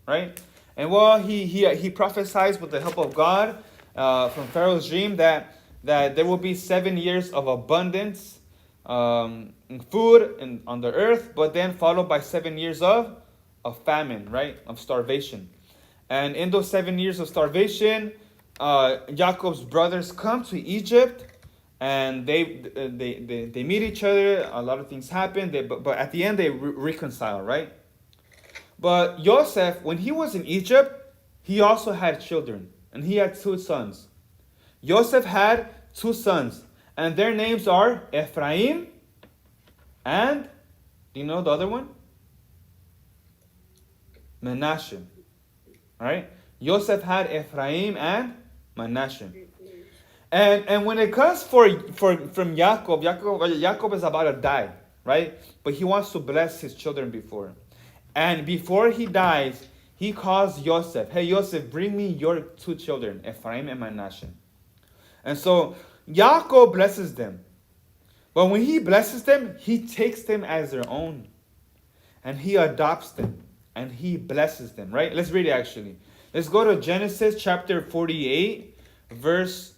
Right? And well, he prophesies with the help of God from Pharaoh's dream that there will be 7 years of abundance in food and on the earth, but then followed by 7 years of famine, right? Of starvation. And in those 7 years of starvation, Jacob's brothers come to Egypt, and they meet each other. A lot of things happen, but at the end they reconcile, right? But Joseph, when he was in Egypt, he also had children, and he had 2 sons. Joseph had 2 sons, and their names are Ephraim and, do you know the other one? Manasseh. All right? Joseph had Ephraim and Manasseh. And when it comes from Jacob is about to die, right? But he wants to bless his children before. And before he dies, he calls Joseph. Hey, Joseph, bring me your 2 children, Ephraim and Manasseh. And so Jacob blesses them. But when he blesses them, he takes them as their own. And he adopts them. And he blesses them, right? Let's read it actually. Let's go to Genesis chapter 48, verse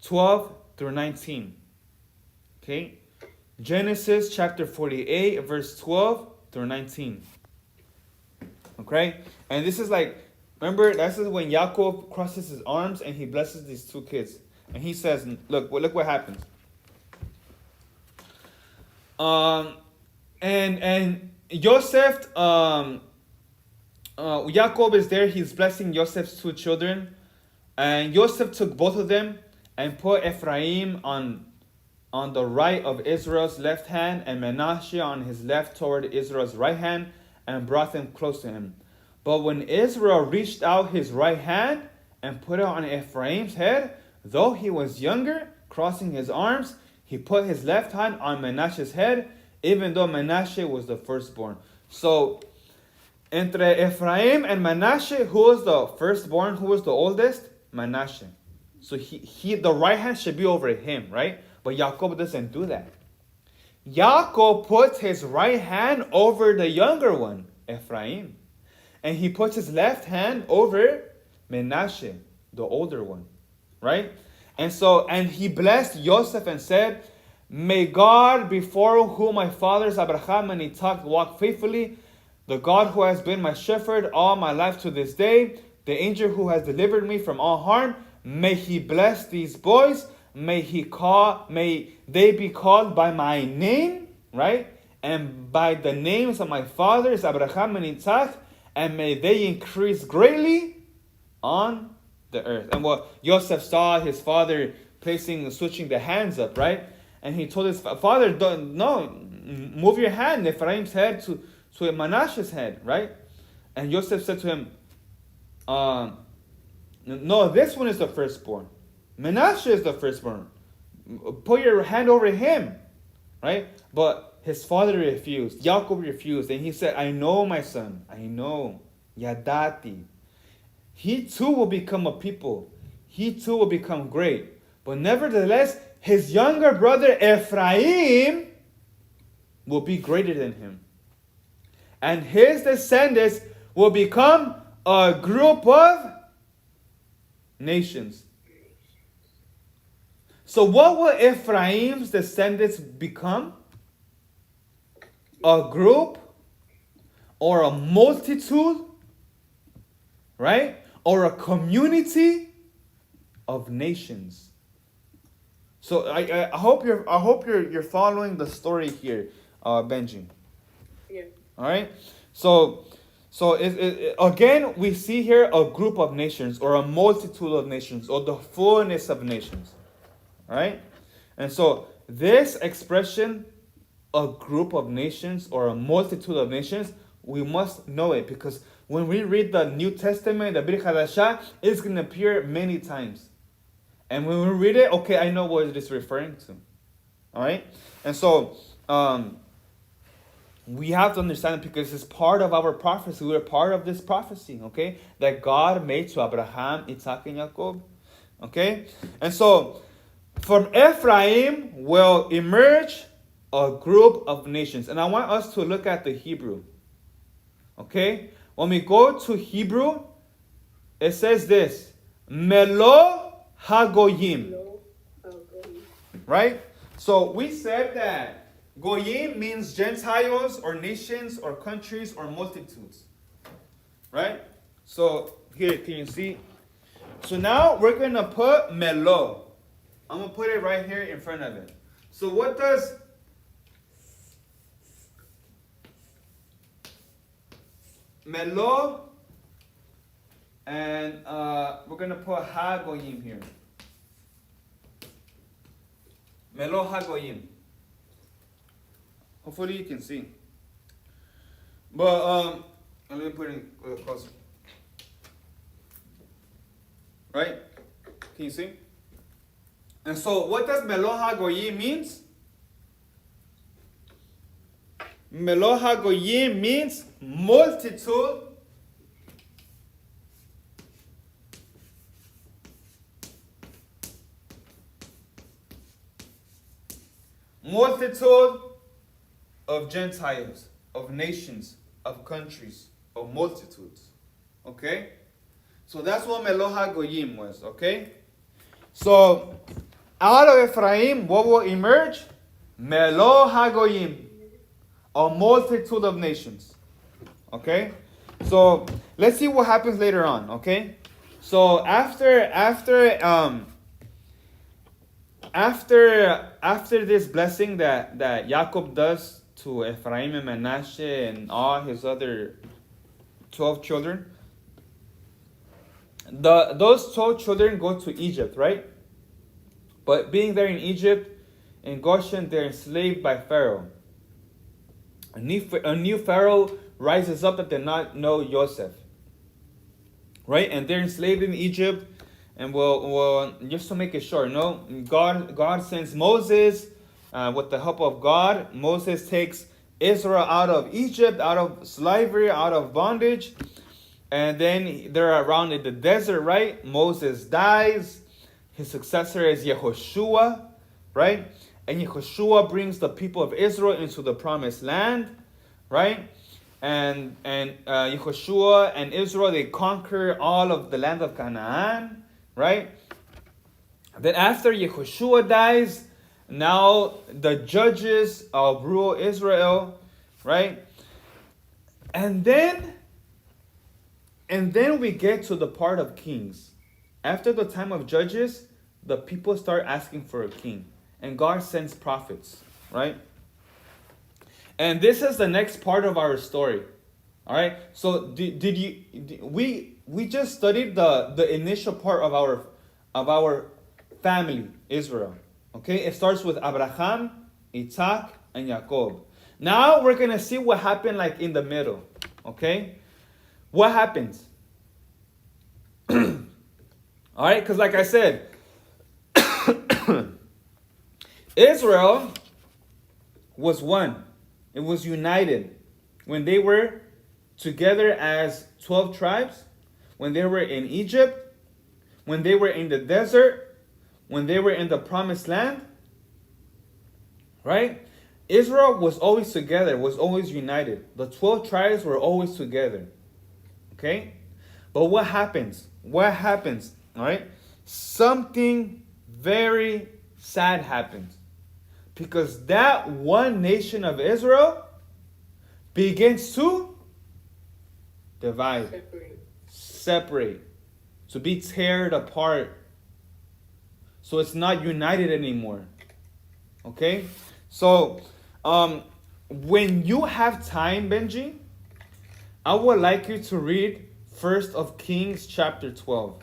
12 through 19. Okay? Genesis chapter 48, verse 12 through 19. Okay? And this is like, remember, this is when Jacob crosses his arms and he blesses these 2 kids. And he says, look what happens. And Joseph, Jacob is there. He's blessing Joseph's 2 children. And Joseph took both of them and put Ephraim on the right of Israel's left hand and Manasseh on his left toward Israel's right hand and brought them close to him. But when Israel reached out his right hand and put it on Ephraim's head, though he was younger, crossing his arms, he put his left hand on Manasseh's head, even though Manasseh was the firstborn. So, entre Ephraim and Manasseh, who was the firstborn, who was the oldest? Manasseh. So he the right hand should be over him, right? But Jacob doesn't do that. Jacob puts his right hand over the younger one, Ephraim. And he puts his left hand over Manasseh, the older one. Right? And he blessed Joseph and said, may God, before whom my fathers Abraham and Isaac walked faithfully, the God who has been my shepherd all my life to this day, the angel who has delivered me from all harm, may he bless these boys, may they be called by my name, right? And by the names of my fathers Abraham and Isaac, and may they increase greatly on the earth. And what Joseph saw his father switching the hands up, right? And he told his father, move your hand, Ephraim's head to Manasseh's head, right? And Joseph said to him, no, this one is the firstborn. Manasseh is the firstborn. Put your hand over him, right? But his father refused. Jacob refused. And he said, I know, my son. I know. Yadati. He too will become a people. He too will become great. But nevertheless, his younger brother Ephraim will be greater than him. And his descendants will become a group of nations. So what will Ephraim's descendants become? A group or a multitude, right? Or a community of nations. So I hope you're following the story here, Benji. Yeah. All right. So again, we see here a group of nations or a multitude of nations or the fullness of nations. All right. And so this expression, a group of nations or a multitude of nations, we must know it because when we read the New Testament, the Brit Hadashah, it's going to appear many times. And when we read it, okay, I know what it is referring to. All right? And so, we have to understand it because it's part of our prophecy. We're part of this prophecy, okay? That God made to Abraham, Isaac, and Jacob. Okay? And so, from Ephraim will emerge a group of nations. And I want us to look at the Hebrew. Okay? When we go to Hebrew, it says this. Melo HaGoyim. Right? So we said that Goyim means Gentiles or nations or countries or multitudes. Right? So here, can you see? So now we're gonna put melo. I'm gonna put it right here in front of it. So what does melo and we're gonna put hagoyim here. Melo hagoyim. Hopefully you can see. But let me put it closer. Right? Can you see? And so what does Melo HaGoyim means? Melo HaGoyim means multitude of Gentiles, of nations, of countries, of multitudes. Okay? So that's what Melo HaGoyim was. Okay? So out of Ephraim, what will emerge? Melo HaGoyim, a multitude of nations. Okay? So let's see what happens later on. Okay? So after this blessing that Jacob does to Ephraim and Manasseh and all his other 12 children, those 12 children go to Egypt, right? But being there in Egypt, in Goshen, they're enslaved by Pharaoh. A new Pharaoh rises up that did not know Joseph, right? And they're enslaved in Egypt. And well, just to make it short, no, God sends Moses with the help of God. Moses takes Israel out of Egypt, out of slavery, out of bondage, and then they're around in the desert, right? Moses dies. His successor is Yehoshua, right? And Yehoshua brings the people of Israel into the promised land, right? And Yehoshua and Israel, they conquer all of the land of Canaan, right? Then after Yehoshua dies, now the judges rule Israel, right? And then we get to the part of kings. After the time of judges, the people start asking for a king. And God sends prophets, right? And this is the next part of our story. All right? So we just studied the initial part of our family, Israel. Okay? It starts with Abraham, Isaac, and Jacob. Now we're going to see what happened like in the middle. Okay? What happens? All right? Because like I said, Israel was one. It was united. When they were together as 12 tribes, when they were in Egypt, when they were in the desert, when they were in the promised land, right? Israel was always together, was always united. The 12 tribes were always together. Okay? But what happens? What happens? All right? Something very sad happens. Because that one nation of Israel begins to divide, separate, to be teared apart. So it's not united anymore. Okay? So, when you have time, Benji, I would like you to read 1 of Kings chapter 12.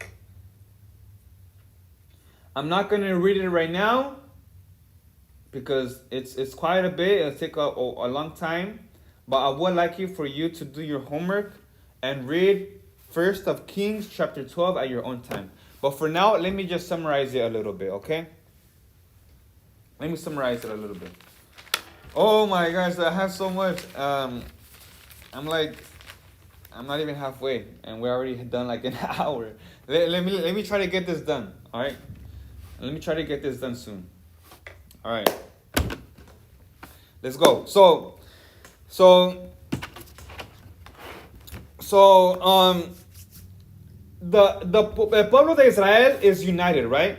I'm not going to read it right now because it's quite a bit. It'll take a long time. But I would like for you to do your homework and read 1 of Kings chapter 12 at your own time. But for now, let me just summarize it a little bit, okay? Let me summarize it a little bit. Oh my gosh, I have so much. I'm not even halfway, and we're already done like an hour. Let me try to get this done, all right? Let me try to get this done soon. All right. Let's go. So the pueblo de Israel is united, right?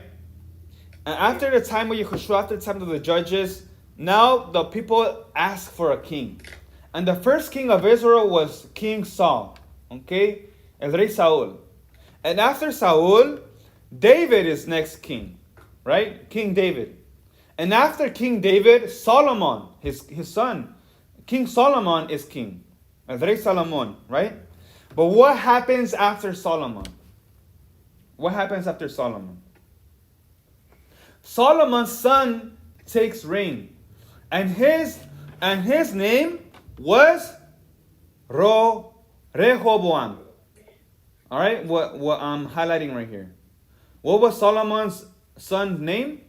And after the time of Yehoshua, after the time of the judges, now the people ask for a king. And the first king of Israel was King Saul. Okay? El rey Saul. And after Saul, David is next king, right? King David. And after King David, Solomon, his son, King Solomon is king. El rey Salomon, right? But what happens after Solomon? What happens after Solomon? Solomon's son takes reign. And his name was Rehoboam. All right, what I'm highlighting right here. What was Solomon's son's name?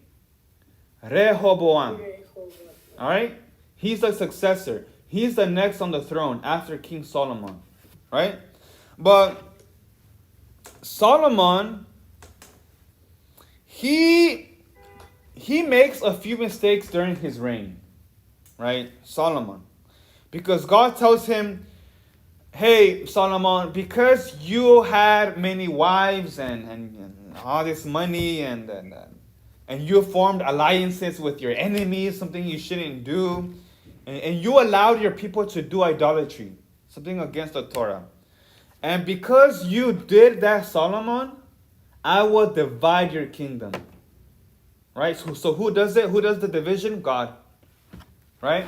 Rehoboam. All right, he's the successor. He's the next on the throne after King Solomon. Right? But Solomon, he makes a few mistakes during his reign. Right? Solomon. Because God tells him, hey, Solomon, because you had many wives and all this money and you formed alliances with your enemies, something you shouldn't do, and you allowed your people to do idolatry, something against the Torah. And because you did that, Solomon, I will divide your kingdom. Right? So who does it? Who does the division? God. Right?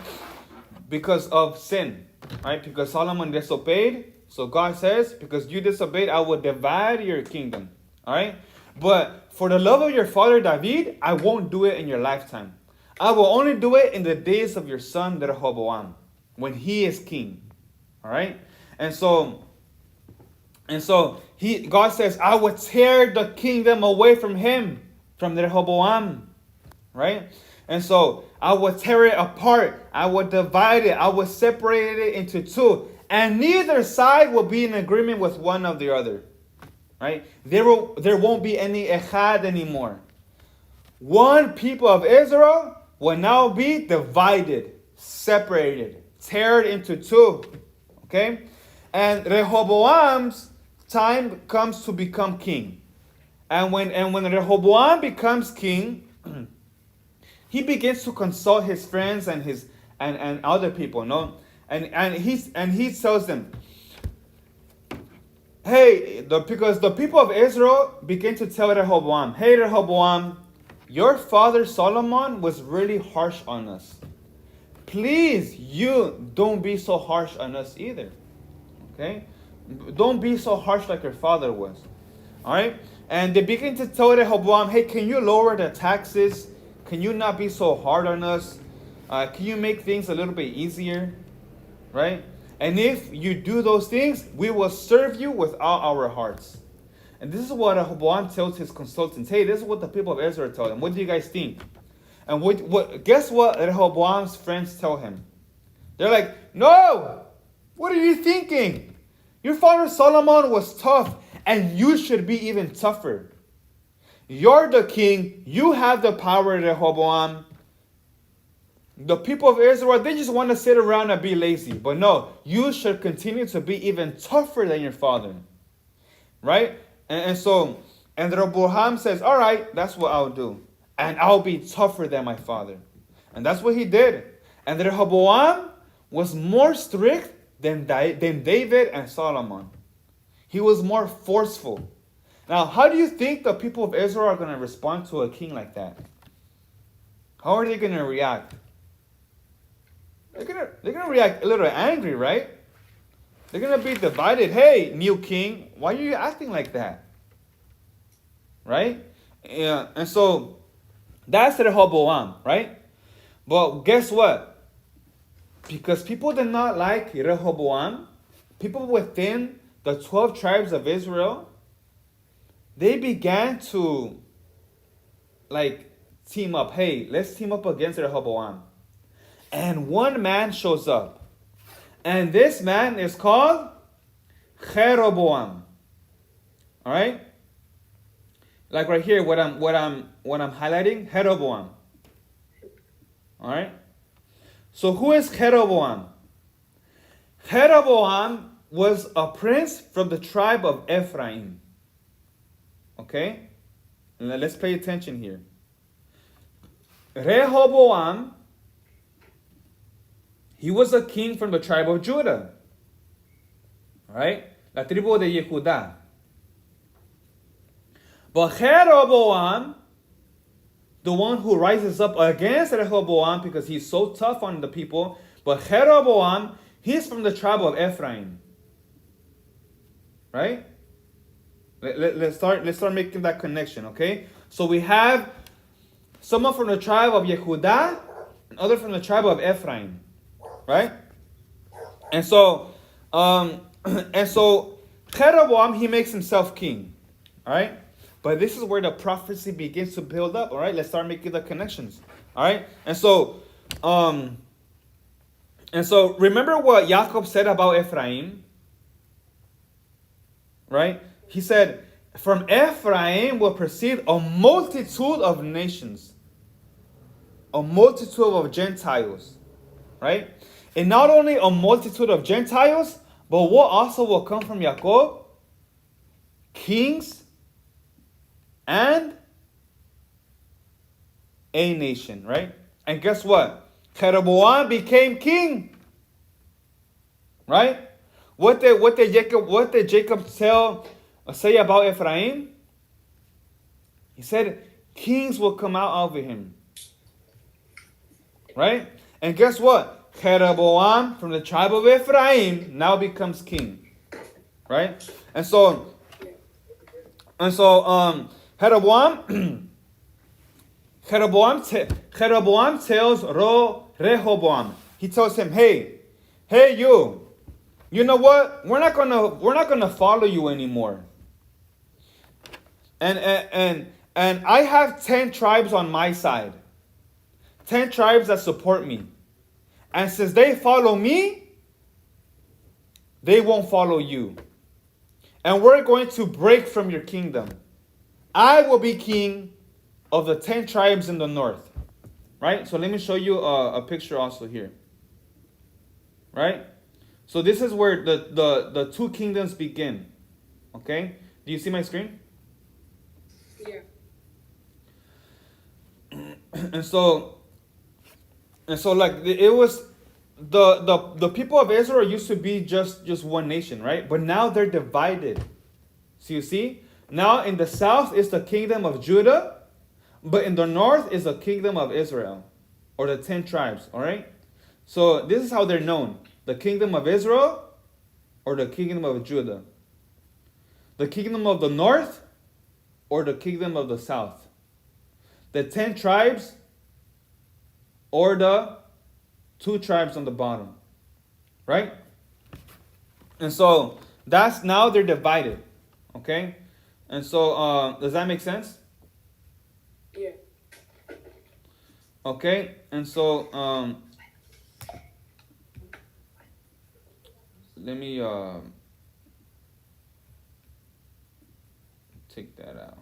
Because of sin. Right? Because Solomon disobeyed. So God says, because you disobeyed, I will divide your kingdom. All right? But for the love of your father David, I won't do it in your lifetime. I will only do it in the days of your son Rehoboam, when he is king. All right? And so God says, I will tear the kingdom away from him, from Rehoboam. Right? And so I will tear it apart. I will divide it. I will separate it into two. And neither side will be in agreement with one of the other. Right? There won't be any echad anymore. One people of Israel will now be divided, separated, teared into two. Okay? And Rehoboam's time comes to become king. And when Rehoboam becomes king, he begins to consult his friends and and other people, no? And he tells them, hey, because the people of Israel begin to tell Rehoboam, hey Rehoboam, your father Solomon was really harsh on us. Please, you don't be so harsh on us either. Okay? Don't be so harsh like your father was. All right? And they begin to tell Rehoboam, hey, can you lower the taxes? Can you not be so hard on us? Can you make things a little bit easier? Right? And if you do those things, we will serve you with all our hearts. And this is what Rehoboam tells his consultants. Hey, this is what the people of Israel tell them. What do you guys think? And guess what Rehoboam's friends tell him? They're like, no! What are you thinking? Your father Solomon was tough, and you should be even tougher. You're the king. You have the power, Rehoboam. The people of Israel, they just want to sit around and be lazy. But no, you should continue to be even tougher than your father. Right? And Rehoboam says, all right, that's what I'll do. And I'll be tougher than my father. And that's what he did. And Rehoboam was more strict than David and Solomon. He was more forceful. Now, how do you think the people of Israel are going to respond to a king like that? How are they going to react? They're gonna react a little angry, right? They're going to be divided. Hey, new king, why are you acting like that? Right? Yeah, and so that's Rehoboam, right? But guess what? Because people did not like Rehoboam, people within the 12 tribes of Israel, they began to team up. Hey, let's team up against Rehoboam. And one man shows up. And this man is called Jeroboam. All right? Like right here, what I'm highlighting, Jeroboam. All right? So who is Jeroboam? Jeroboam was a prince from the tribe of Ephraim. Okay? Let's pay attention here. Rehoboam, he was a king from the tribe of Judah. Right? La tribu de Yehuda. But Jeroboam, the one who rises up against Rehoboam because he's so tough on the people, but Jeroboam, he's from the tribe of Ephraim. Right? Let's start making that connection, okay? So we have someone from the tribe of Yehuda, and other from the tribe of Ephraim, right? And so, Jeroboam, he makes himself king, all right? But this is where the prophecy begins to build up, all right? Let's start making the connections, all right? And so remember what Jacob said about Ephraim, right? He said, from Ephraim will proceed a multitude of nations, a multitude of Gentiles, right? And not only a multitude of Gentiles, but what also will come from Jacob? Kings and a nation, right? And guess what? Jeroboam became king, right? What did Jacob say about Ephraim? He said, kings will come out of him. Right? And guess what? Jeroboam from the tribe of Ephraim now becomes king. Right? And so Jeroboam tells Rehoboam. He tells him, hey you know what? We're not gonna follow you anymore. And I have 10 tribes on my side. 10 tribes that support me. And since they follow me, they won't follow you. And we're going to break from your kingdom. I will be king of the 10 tribes in the north. Right? So let me show you a picture also here. Right? So this is where the two kingdoms begin. Okay? Do you see my screen? Yeah. And so like it was the people of Israel used to be just one nation, right? But now they're divided. So you see? Now in the south is the kingdom of Judah, but in the north is the kingdom of Israel, or the 10 tribes, all right? So this is how they're known. The kingdom of Israel or the kingdom of Judah. The kingdom of the north or the kingdom of the south. The 10 tribes or the 2 tribes on the bottom. Right? And so that's now they're divided. Okay? And so does that make sense? Yeah. Okay? And so let me take that out.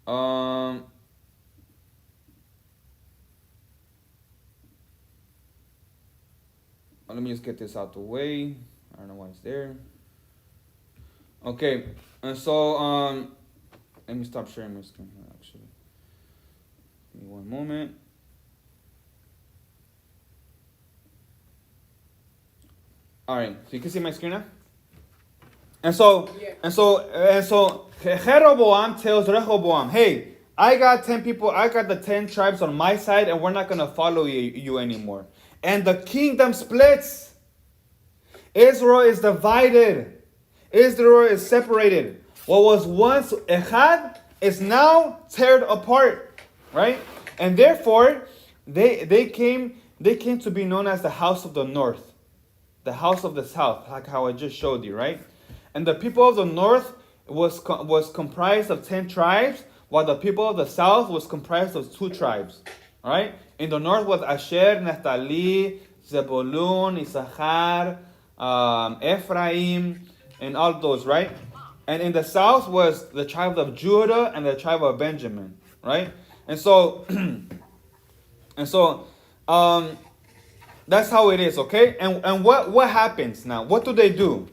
All right. Let me just get this out the way. I don't know why it's there. Okay, and so let me stop sharing my screen here. Actually, give me one moment. All right, so you can see my screen now. And so Jeroboam tells Rehoboam, "Hey, I got 10 people. I got the 10 tribes on my side, and we're not gonna follow you anymore." And the kingdom splits. Israel is divided. Israel is separated. What was once echad is now teared apart, right? And therefore, they came to be known as the house of the north, the house of the south, like how I just showed you, right? And the people of the north was comprised of 10 tribes, while the people of the south was comprised of 2 tribes, all right? In the north was Asher, Naphtali, Zebulun, Issachar, Ephraim, and all those, right? And in the south was the tribe of Judah and the tribe of Benjamin, right? And so, that's how it is, okay? And what happens now? What do they do?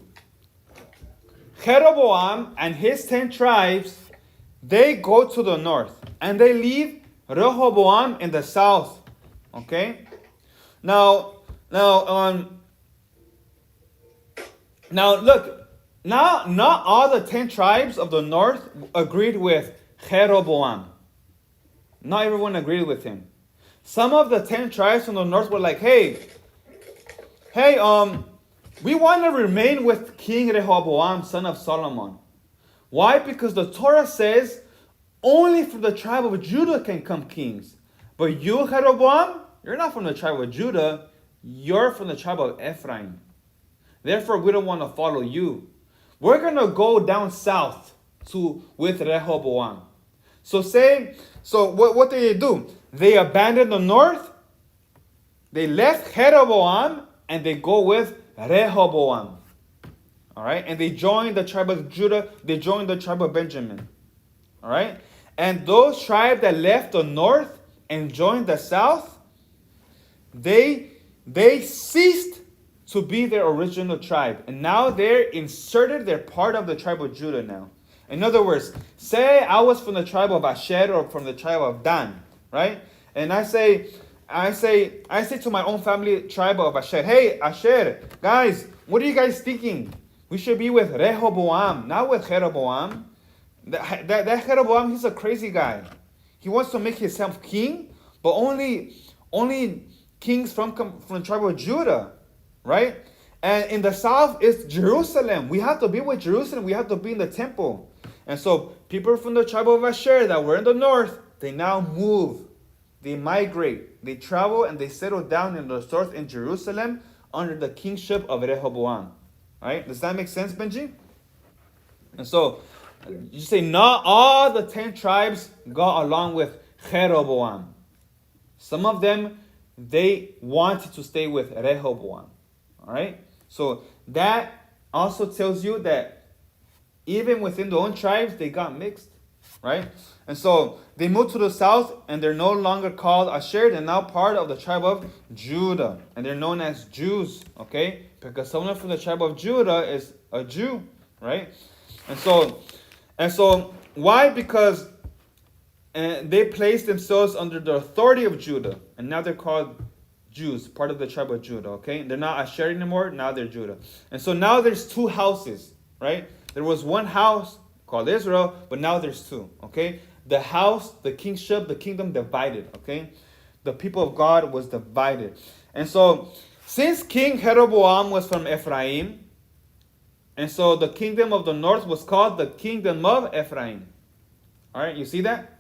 Jeroboam and his 10 tribes, they go to the north, and they leave Rehoboam in the south. Okay? Now, Now look, now not all the 10 tribes of the north agreed with Jeroboam. Not everyone agreed with him. Some of the 10 tribes from the north were like, hey, we want to remain with King Rehoboam, son of Solomon. Why? Because the Torah says only from the tribe of Judah can come kings. But you, Jeroboam, you're not from the tribe of Judah. You're from the tribe of Ephraim. Therefore, we don't want to follow you. We're going to go down south with Rehoboam. So what did they do? They abandoned the north. They left Jeroboam and they go with Rehoboam. All right? And they joined the tribe of Judah. They joined the tribe of Benjamin. All right? And those tribes that left the north and joined the south, they ceased to be their original tribe. And now they're inserted. They're part of the tribe of Judah now. In other words, say I was from the tribe of Asher or from the tribe of Dan, right? And I say to my own family tribe of Asher, hey, Asher, guys, what are you guys thinking? We should be with Rehoboam, not with Jeroboam. That Jeroboam, he's a crazy guy. He wants to make himself king, but only kings from the tribe of Judah, right? And in the south is Jerusalem. We have to be with Jerusalem. We have to be in the temple. And so people from the tribe of Asher that were in the north, they now move. They migrate. They travel and they settle down in the north in Jerusalem under the kingship of Rehoboam. Right? Does that make sense, Benji? And so you say not all the 10 tribes got along with Jeroboam. Some of them, they wanted to stay with Rehoboam. All right? So that also tells you that even within their own tribes, they got mixed. Right? And so they moved to the south and they're no longer called Asher. They're now part of the tribe of Judah. And they're known as Jews. Okay? Because someone from the tribe of Judah is a Jew. Right? And so why? Because they placed themselves under the authority of Judah. And now they're called Jews, part of the tribe of Judah, okay? They're not Asher anymore, now they're Judah. And so now there's two houses, right? There was one house called Israel, but now there's two, okay? The house, the kingship, the kingdom divided, okay? The people of God was divided. And so since King Jeroboam was from Ephraim, and so the kingdom of the north was called the kingdom of Ephraim. All right, you see that?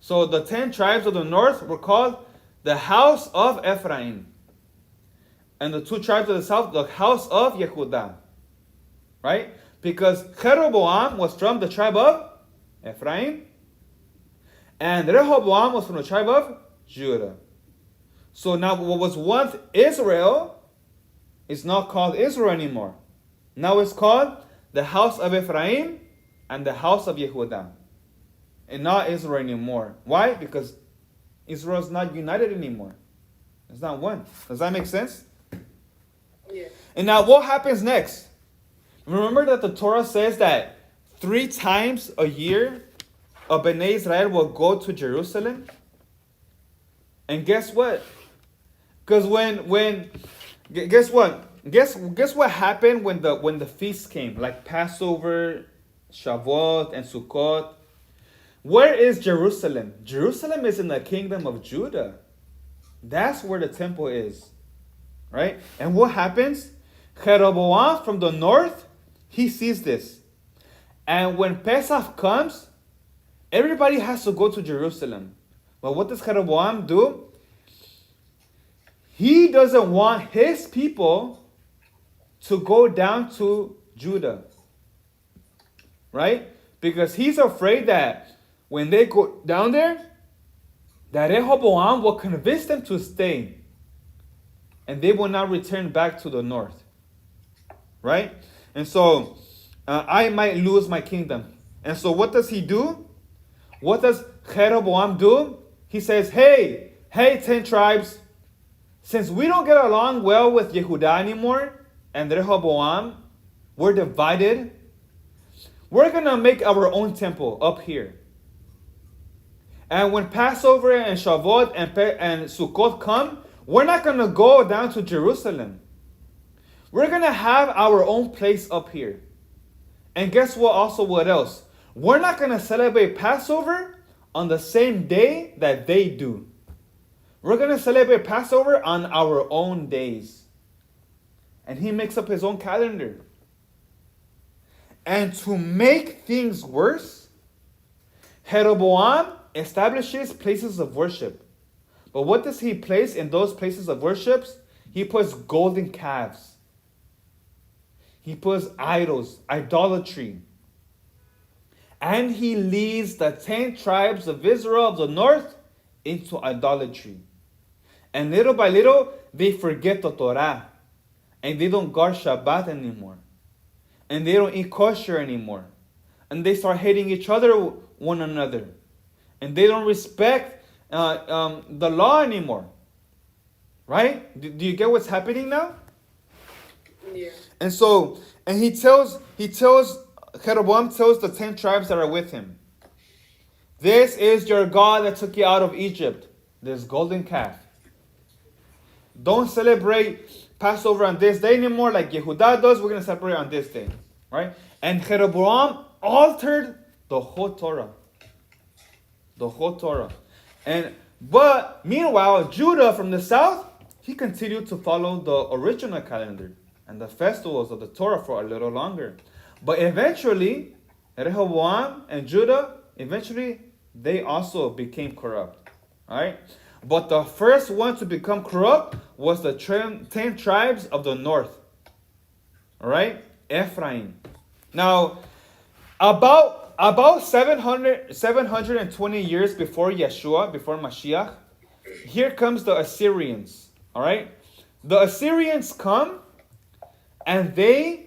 So the 10 tribes of the north were called the house of Ephraim. And the 2 tribes of the south, the house of Yehudah. Right? Because Jeroboam was from the tribe of Ephraim. And Rehoboam was from the tribe of Judah. So now what was once Israel is not called Israel anymore. Now it's called the house of Ephraim and the house of Yehudah. And not Israel anymore. Why? Because Israel is not united anymore. It's not one. Does that make sense? Yeah. And now what happens next? Remember that the Torah says that 3 times a year a Bnei Israel will go to Jerusalem? And guess what? Because guess what? Guess what happened when the feasts came? Like Passover, Shavuot, and Sukkot. Where is Jerusalem? Jerusalem is in the kingdom of Judah. That's where the temple is. Right? And what happens? Jeroboam from the north, he sees this. And when Pesach comes, everybody has to go to Jerusalem. But what does Jeroboam do? He doesn't want his people to go down to Judah. Right? Because he's afraid that when they go down there, that Rehoboam will convince them to stay. And they will not return back to the north. Right? And so, I might lose my kingdom. And so what does he do? What does Jeroboam do? He says, hey, 10 tribes, since we don't get along well with Yehudah anymore, and Rehoboam, we're divided, we're going to make our own temple up here. And when Passover and Shavuot and Sukkot come, we're not going to go down to Jerusalem. we're going to have our own place up here. And guess what? Also, what else? We're not going to celebrate Passover on the same day that they do. We're going to celebrate Passover on our own days. And he makes up his own calendar. And to make things worse, Jeroboam establishes places of worship. But what does he place in those places of worship? He puts golden calves. He puts idols, idolatry. And he leads the 10 tribes of Israel of the north into idolatry. And little by little, they forget the Torah. And they don't guard Shabbat anymore. And they don't eat kosher anymore. And they start hating each other, one another. And they don't respect the law anymore. Right? Do you get what's happening now? Yeah. And so, and Jeroboam tells the 10 tribes that are with him, this is your God that took you out of Egypt, this golden calf. Don't celebrate Passover on this day anymore like Yehudah does. We're going to celebrate on this day. Right? And Jeroboam altered the whole Torah. The whole Torah. But meanwhile, Judah from the south, he continued to follow the original calendar and the festivals of the Torah for a little longer. But eventually, Rehoboam and Judah, they also became corrupt. Alright? But the first one to become corrupt was the 10 tribes of the north. Alright? Ephraim. Now, about 720 years before Yeshua, before Mashiach, here comes the Assyrians. Alright? The Assyrians come and they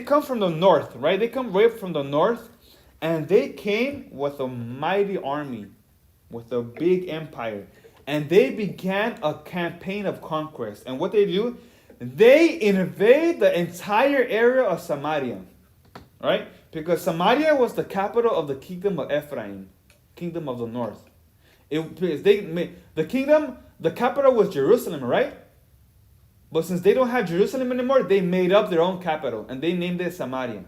come from the north, right? They come right from the north, and they came with a mighty army, with a big empire. And they began a campaign of conquest. And what they do, they invade the entire area of Samaria, right? Because Samaria was the capital of the kingdom of Ephraim, kingdom of the north. The capital was Jerusalem, right? But since they don't have Jerusalem anymore, they made up their own capital. And they named it Samaria.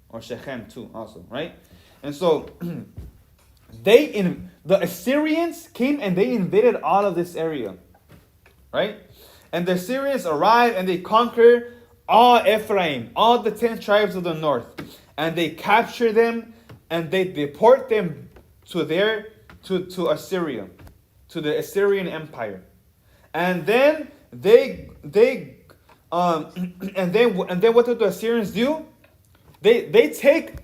Or Shechem too, also, right? And so, the Assyrians came and they invaded all of this area. Right? And the Assyrians arrived and they conquered all Ephraim, all the 10 tribes of the north. And they capture them and they deport them to Assyria, to the Assyrian Empire. And then and then what do the Assyrians do? They take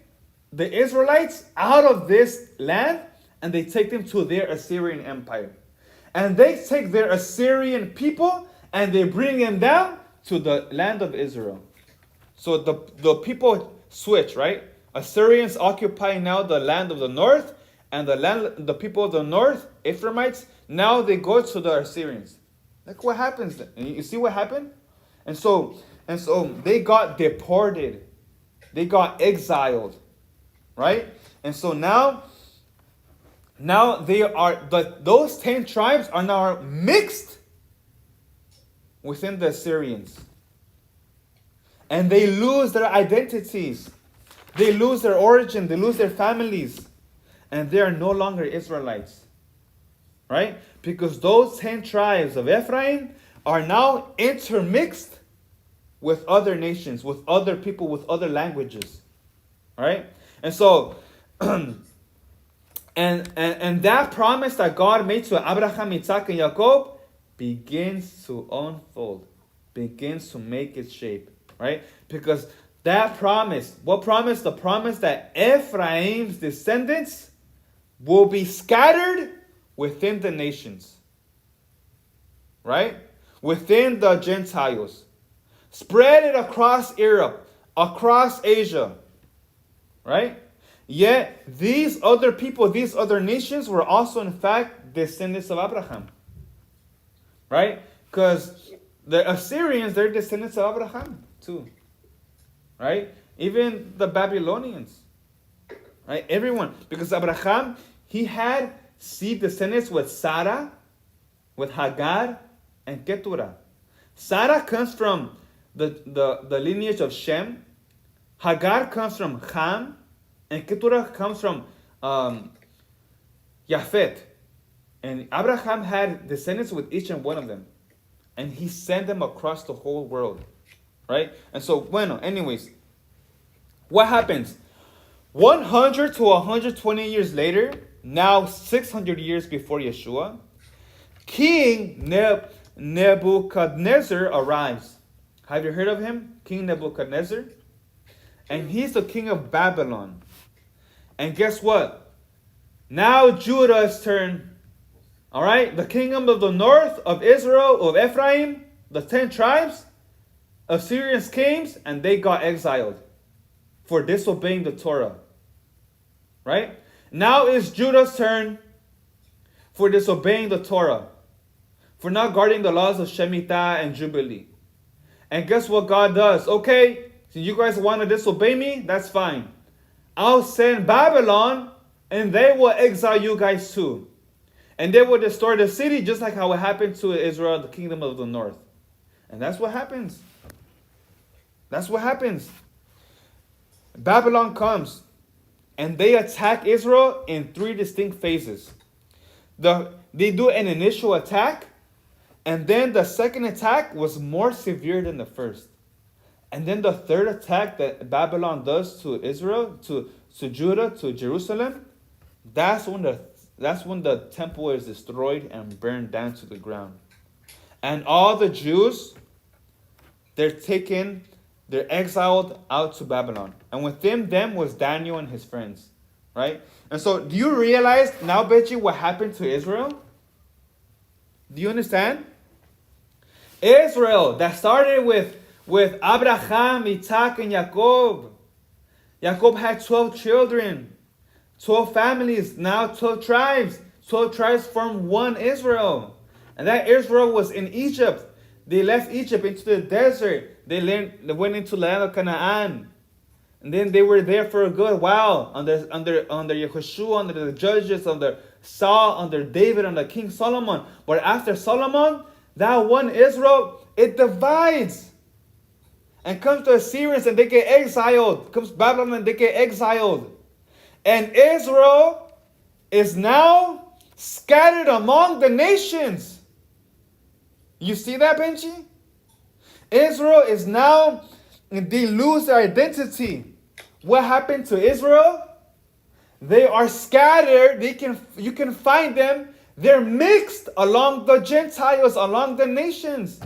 the Israelites out of this land and they take them to their Assyrian Empire. And they take their Assyrian people and they bring them down to the land of Israel. So the people switch, right? Assyrians occupy now the land of the north, and the people of the north, Ephraimites, now they go to the Assyrians. Look what happens then. You see what happened? And so they got deported. They got exiled. Right? And so now those 10 tribes are now mixed within the Assyrians. And they lose their identities. They lose their origin. They lose their families. And they are no longer Israelites. Right? Because those 10 tribes of Ephraim are now intermixed with other nations, with other people, with other languages. Right? And so, and that promise that God made to Abraham, Isaac, and Jacob begins to unfold, begins to make its shape. Right? Because that promise, what promise? The promise that Ephraim's descendants will be scattered within the nations. Right? Within the Gentiles. Spread it across Europe, across Asia. Right? Yet, these other people, these other nations were also in fact descendants of Abraham. Right? Because the Assyrians, they're descendants of Abraham too. Right? Even the Babylonians. Right? Everyone. Because Abraham, he had seed descendants with Sarah, with Hagar, and Keturah. Sarah comes from the lineage of Shem. Hagar comes from Ham, and Keturah comes from Yafet. And Abraham had descendants with each and one of them. And he sent them across the whole world. Right? And so, anyways, what happens? 100 to 120 years later, now 600 years before Yeshua, King Nebuchadnezzar arrives. Have you heard of him? King Nebuchadnezzar? And he's the king of Babylon. And guess what? Now Judah's turn. All right? The kingdom of the north of Israel, of Ephraim, the 10 tribes, Assyrians came and they got exiled for disobeying the Torah. Right? Now it's Judah's turn for disobeying the Torah, for not guarding the laws of Shemitah and Jubilee. And guess what God does? Okay, so you guys want to disobey me? That's fine. I'll send Babylon and they will exile you guys too. And they will destroy the city just like how it happened to Israel, the kingdom of the north. And that's what happens. That's what happens. Babylon comes and they attack Israel in 3 distinct phases. They do an initial attack, and then the second attack was more severe than the first. And then the third attack that Babylon does to Israel, to Judah, to Jerusalem, that's when the temple is destroyed and burned down to the ground. And all the Jews, they're exiled out to Babylon. And with them was Daniel and his friends. Right? And so, do you realize now, Benji, what happened to Israel? Do you understand? Israel, that started with Abraham, Isaac, and Jacob. Jacob had 12 children, 12 families, now 12 tribes. 12 tribes form one Israel. And that Israel was in Egypt. They left Egypt into the desert. They went into the land of Canaan. And then they were there for a good while under Yehoshua, under the judges, under Saul, under David, under King Solomon. But after Solomon, that one Israel, it divides. And comes to Assyrians and they get exiled. Comes Babylon and they get exiled. And Israel is now scattered among the nations. You see that, Benji? Israel is now, they lose their identity. What happened to Israel? They are scattered. You can find them. They're mixed along the Gentiles, along the nations,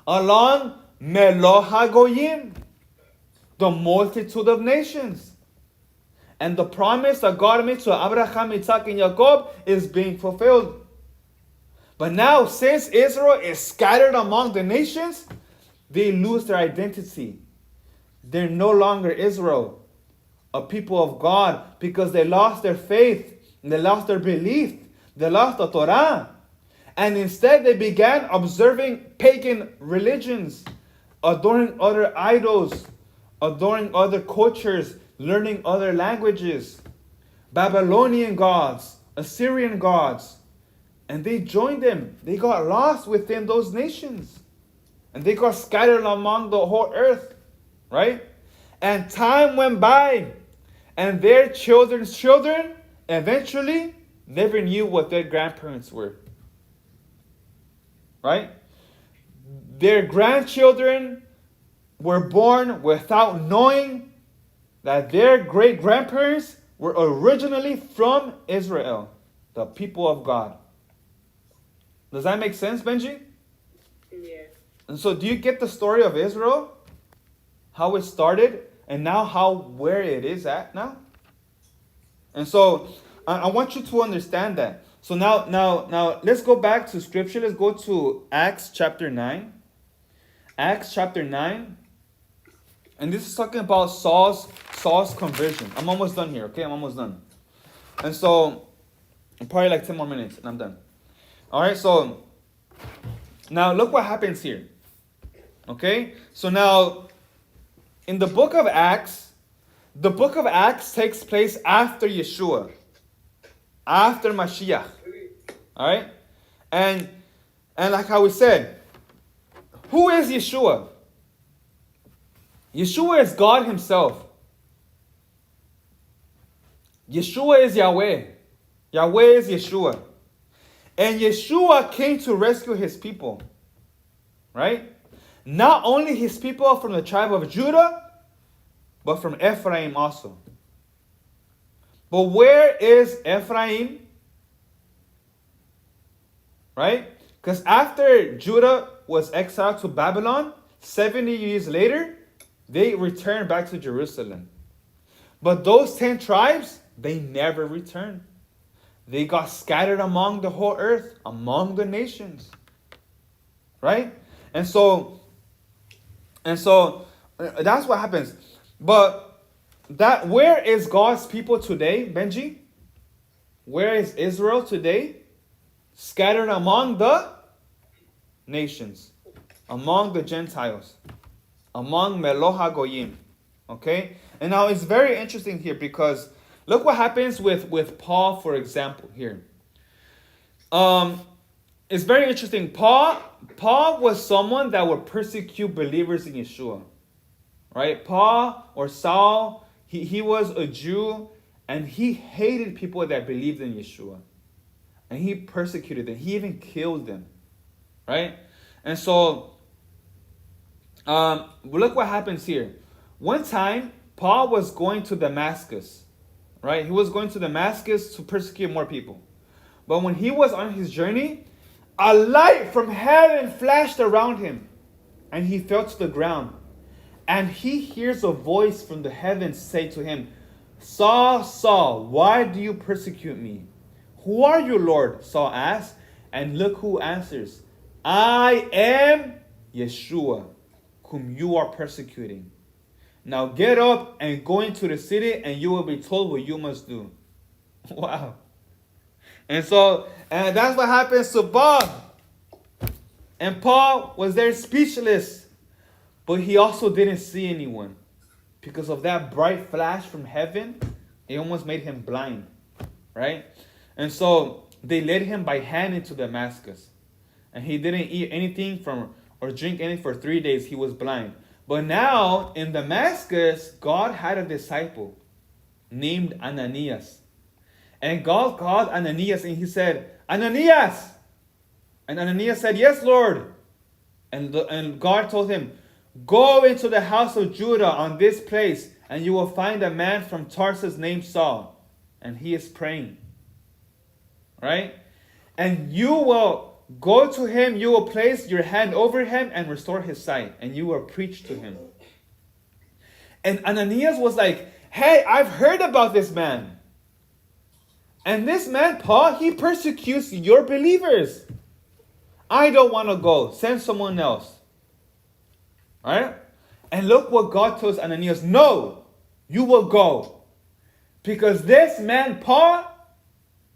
along Melo HaGoyim, the multitude of nations. And the promise that God made to Abraham, Isaac, and Jacob is being fulfilled. But now, since Israel is scattered among the nations, they lose their identity. They're no longer Israel, a people of God, because they lost their faith, they lost their belief, they lost the Torah. And instead they began observing pagan religions, adoring other idols, adoring other cultures, learning other languages, Babylonian gods, Assyrian gods. And they joined them. They got lost within those nations. And they got scattered among the whole earth. Right? And time went by. And their children's children eventually never knew what their grandparents were. Right? Their grandchildren were born without knowing that their great-grandparents were originally from Israel, the people of God. Does that make sense, Benji? Yeah. And so do you get the story of Israel? How it started and now where it is at now? And so I want you to understand that. So now let's go back to scripture. Let's go to Acts chapter 9. Acts chapter 9. And this is talking about Saul's conversion. I'm almost done here, okay? I'm almost done. And so probably like 10 more minutes and I'm done. All right, so now look what happens here. Okay? So now in the book of Acts takes place after Yeshua, after Mashiach. All right? And like how we said, who is Yeshua? Yeshua is God himself. Yeshua is Yahweh. Yahweh is Yeshua. And Yeshua came to rescue his people. Right? Not only his people from the tribe of Judah, but from Ephraim also. But where is Ephraim? Right? Because after Judah was exiled to Babylon, 70 years later, they returned back to Jerusalem. But those 10 tribes, they never returned. They got scattered among the whole earth, among the nations. Right? And so that's what happens. But where is God's people today, Benji? Where is Israel today? Scattered among the nations, among the Gentiles, among Meloha Goyim. Okay? And now it's very interesting here because look what happens with Paul, for example, here. It's very interesting. Paul was someone that would persecute believers in Yeshua. Right? Paul or Saul, he was a Jew and he hated people that believed in Yeshua. And he persecuted them. He even killed them. Right? And so, look what happens here. One time, Paul was going to Damascus. Right? He was going to Damascus to persecute more people. But when he was on his journey, a light from heaven flashed around him. And he fell to the ground. And he hears a voice from the heavens say to him, Saul, Saul, why do you persecute me? Who are you, Lord? Saul asked. And look who answers. I am Yeshua, whom you are persecuting. Now get up and go into the city, and you will be told what you must do. Wow. And that's what happens to Paul. And Paul was there speechless. But he also didn't see anyone. Because of that bright flash from heaven, it almost made him blind. Right? And so they led him by hand into Damascus. And he didn't eat anything or drink anything for 3 days. He was blind. But now in Damascus, God had a disciple named Ananias. And God called Ananias and he said, Ananias! And Ananias said, yes, Lord. And God told him, go into the house of Judah on this place, and you will find a man from Tarsus named Saul. And he is praying. Right? And you will go to him, you will place your hand over him and restore his sight. And you will preach to him. And Ananias was like, hey, I've heard about this man. And this man, Paul, he persecutes your believers. I don't want to go. Send someone else. Alright? And look what God tells Ananias. No, you will go. Because this man, Paul,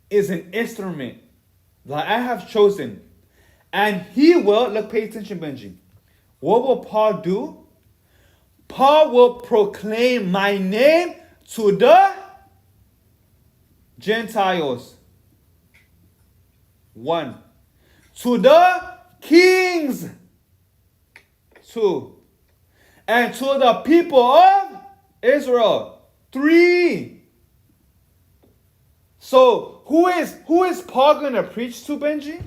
is an instrument that I have chosen. And he will, look, pay attention, Benji. What will Paul do? Paul will proclaim my name to the Gentiles. 1. To the kings. 2. And to the people of Israel. 3. So who is Paul going to preach to, Benji?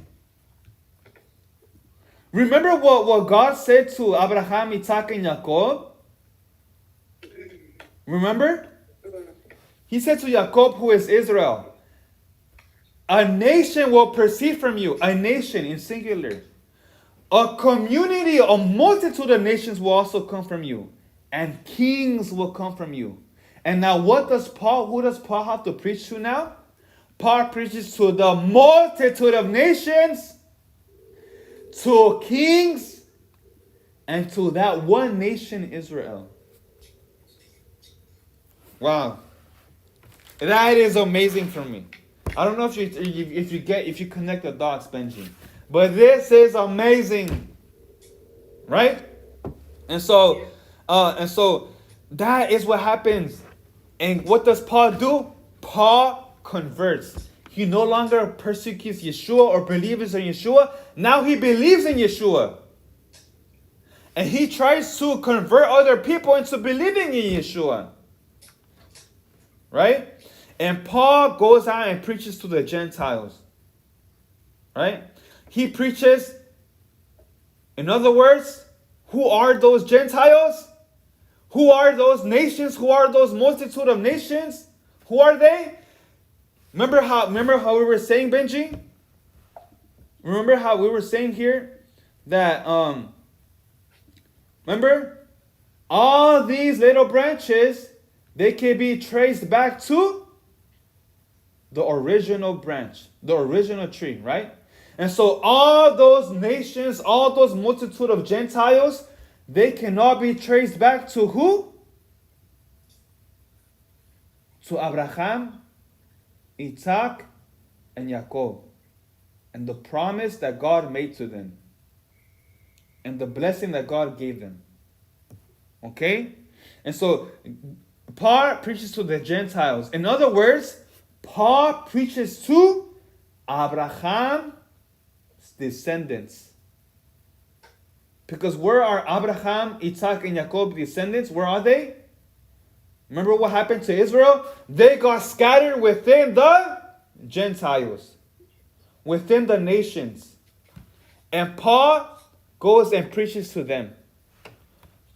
Remember what God said to Abraham, Isaac, and Jacob? Remember? He said to Jacob, who is Israel, a nation will proceed from you. A nation in singular. A community, a multitude of nations will also come from you. And kings will come from you. And now who does Paul have to preach to now? Paul preaches to the multitude of nations, to kings, and to that one nation, Israel. Wow. That is amazing for me. I don't know if you connect the dots, Benji. But this is amazing. Right? And so that is what happens. And what does Paul do? Paul converts. He no longer persecutes Yeshua or believes in Yeshua. Now he believes in Yeshua. And he tries to convert other people into believing in Yeshua. Right? And Paul goes out and preaches to the Gentiles. Right? He preaches, in other words, who are those Gentiles? Who are those nations? Who are those multitude of nations? Who are they? Remember how we were saying, Benji? Remember how we were saying here that remember, all these little branches, they can be traced back to the original branch, the original tree, right? And so all those nations, all those multitude of Gentiles, they cannot be traced back to who? To Abraham, Isaac, and Jacob. And the promise that God made to them. And the blessing that God gave them. Okay? And so Paul preaches to the Gentiles. In other words, Paul preaches to Abraham's descendants. Because where are Abraham, Isaac, and Jacob descendants? Where are they? Remember what happened to Israel? They got scattered within the Gentiles. Within the nations. And Paul goes and preaches to them.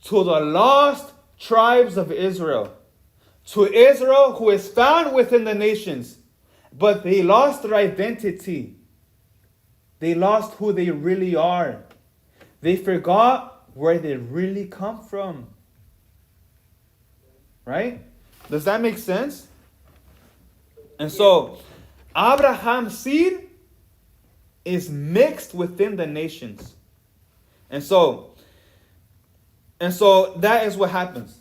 To the lost tribes of Israel. To Israel who is found within the nations. But they lost their identity. They lost who they really are. They forgot where they really come from. Right? Does that make sense? And so, Abraham's seed is mixed within the nations. And so that is what happens.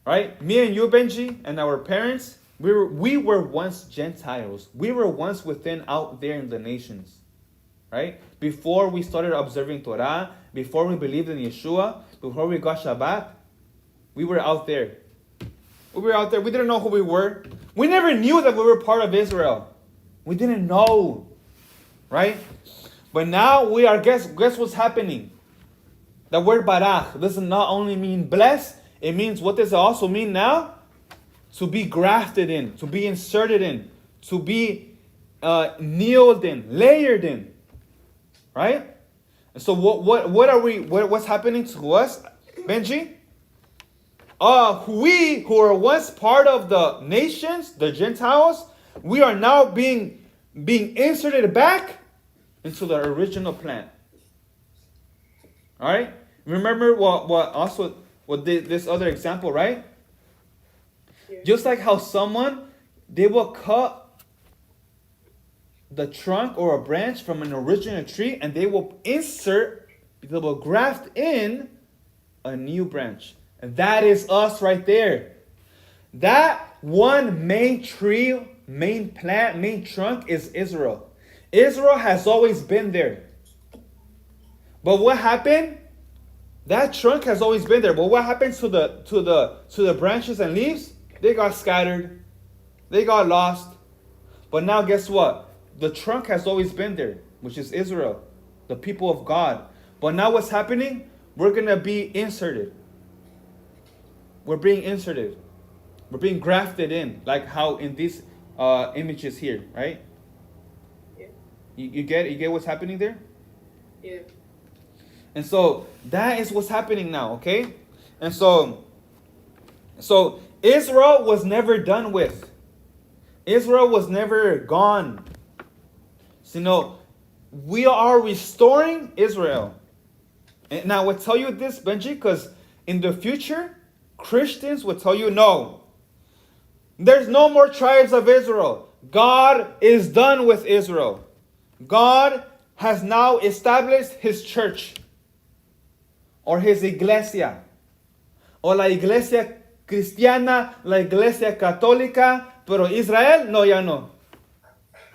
Right? Me and you, Benji, and our parents, we were once Gentiles. We were once within out there in the nations. Right? Before we started observing Torah, before we believed in Yeshua, before we got Shabbat, we were out there. We were out there. We didn't know who we were. We never knew that we were part of Israel. We didn't know. Right? But now we are, guess what's happening? The word barach does not only mean blessed, it means, what does it also mean now? To be grafted in, to be inserted in, to be kneeled in, layered in. Right? And so what's happening to us, Benji? We who are once part of the nations, the Gentiles, we are now being inserted back into the original plan. All right? Remember what this other example, right? Yeah. Just like how they will cut the trunk or a branch from an original tree and they will graft in a new branch. And that is us right there. That one main tree, main plant, main trunk is Israel. Israel has always been there. But what happened? That trunk has always been there. But what happens to the branches and leaves? They got scattered. They got lost. But now guess what? The trunk has always been there, which is Israel, the people of God. But now what's happening? We're going to be inserted. We're being inserted. We're being grafted in, like how in these images here, right? Yeah. You get what's happening there? Yeah. And so that is what's happening now, okay? And so Israel was never done with. Israel was never gone. So, we are restoring Israel. And now I will tell you this, Benji, because in the future, Christians will tell you, no, there's no more tribes of Israel. God is done with Israel. God has now established his church, or his iglesia, or la iglesia cristiana, la iglesia católica, pero Israel, no, ya no.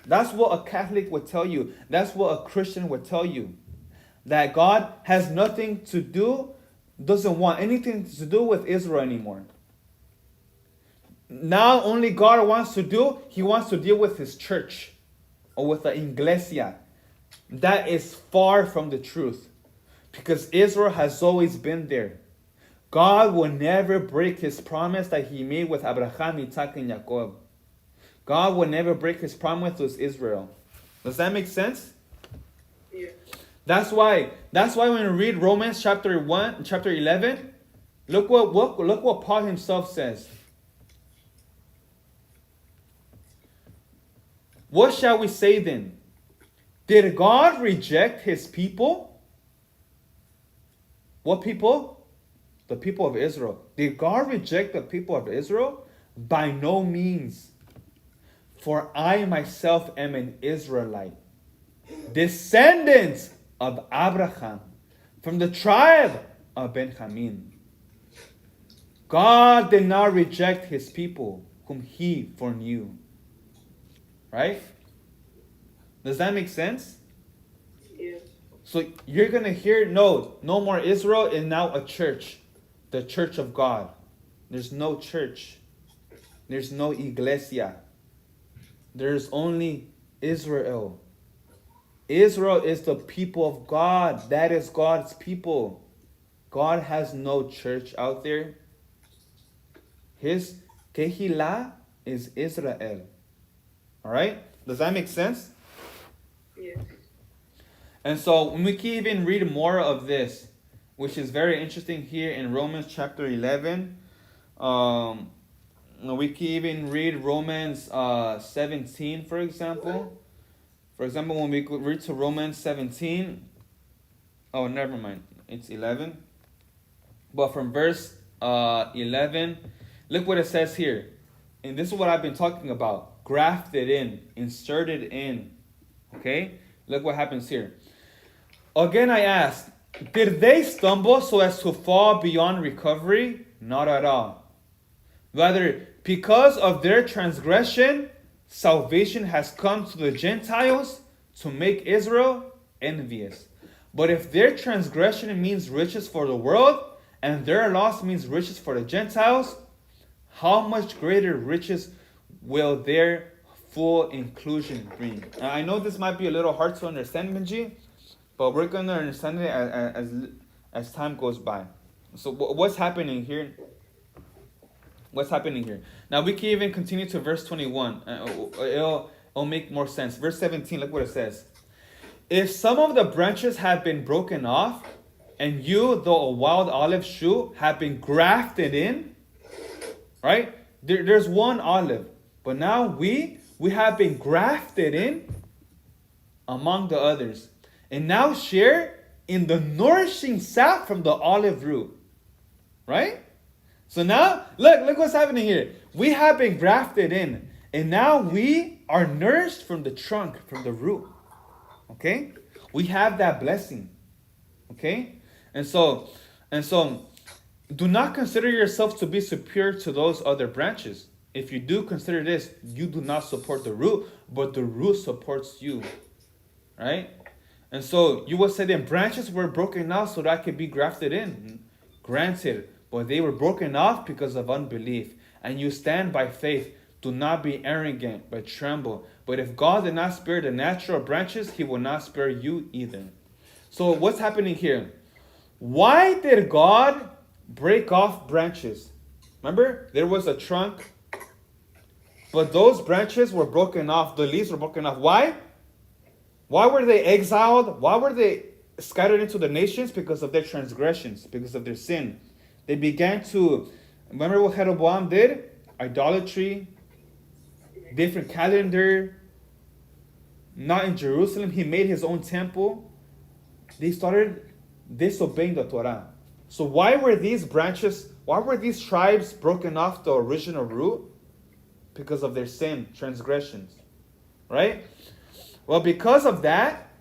That's what a Catholic would tell you. That's what a Christian would tell you. That God has nothing to do, doesn't want anything to do with Israel anymore. Now only God wants to do, he wants to deal with his church, or with the iglesia. That is far from the truth. because Israel has always been there. God will never break his promise that he made with Abraham, Isaac, and Jacob. God will never break his promise with Israel. Does that make sense? Yeah. That's why when we read Romans chapter 1, chapter 11, look what Paul himself says. What shall we say then? Did God reject his people? What people? The people of Israel. Did God reject the people of Israel? By no means. For I myself am an Israelite, descendants of Abraham, from the tribe of Benjamin. God did not reject his people whom he foreknew. Right? Does that make sense? Yeah. So you're going to hear, no more Israel, and now a church. The church of God. There's no church. There's no iglesia. There's only Israel. Israel is the people of God. That is God's people. God has no church out there. His Kehillah is Israel. Alright? Does that make sense? Yeah. And so when we can even read more of this, which is very interesting here in Romans chapter 11. We can even read Romans 17, for example. For example, when we read to Romans 17, oh, never mind, it's 11. But from verse 11, look what it says here. And this is what I've been talking about. Grafted in, inserted in. Okay? Look what happens here. Again, I ask, did they stumble so as to fall beyond recovery? Not at all. Rather, because of their transgression, salvation has come to the Gentiles to make Israel envious. But if their transgression means riches for the world, and their loss means riches for the Gentiles, how much greater riches will their full inclusion bring? Now, I know this might be a little hard to understand, Benji, but we're going to understand it as time goes by. So what's happening here? What's happening here? Now we can even continue to verse 21. It'll make more sense. Verse 17, look what it says. If some of the branches have been broken off, and you, though a wild olive shoot, have been grafted in, right? There's one olive, but now we have been grafted in among the others, and now share in the nourishing sap from the olive root, right? So now, look what's happening here. We have been grafted in, and now we are nourished from the trunk, from the root. Okay? We have that blessing. Okay? And so, do not consider yourself to be superior to those other branches. If you do consider this, you do not support the root, but the root supports you. Right? And so, you will say that branches were broken off so that I could be grafted in. Granted. But they were broken off because of unbelief. And you stand by faith. Do not be arrogant, but tremble. But if God did not spare the natural branches, he will not spare you either. So what's happening here? Why did God break off branches? Remember, there was a trunk. But those branches were broken off. The leaves were broken off. Why? Why were they exiled? Why were they scattered into the nations? Because of their transgressions, because of their sin. They began to, remember what Jeroboam did? Idolatry, different calendar, not in Jerusalem. He made his own temple. They started disobeying the Torah. So why were these tribes broken off the original root? Because of their sin, transgressions. Right? Well, because of that,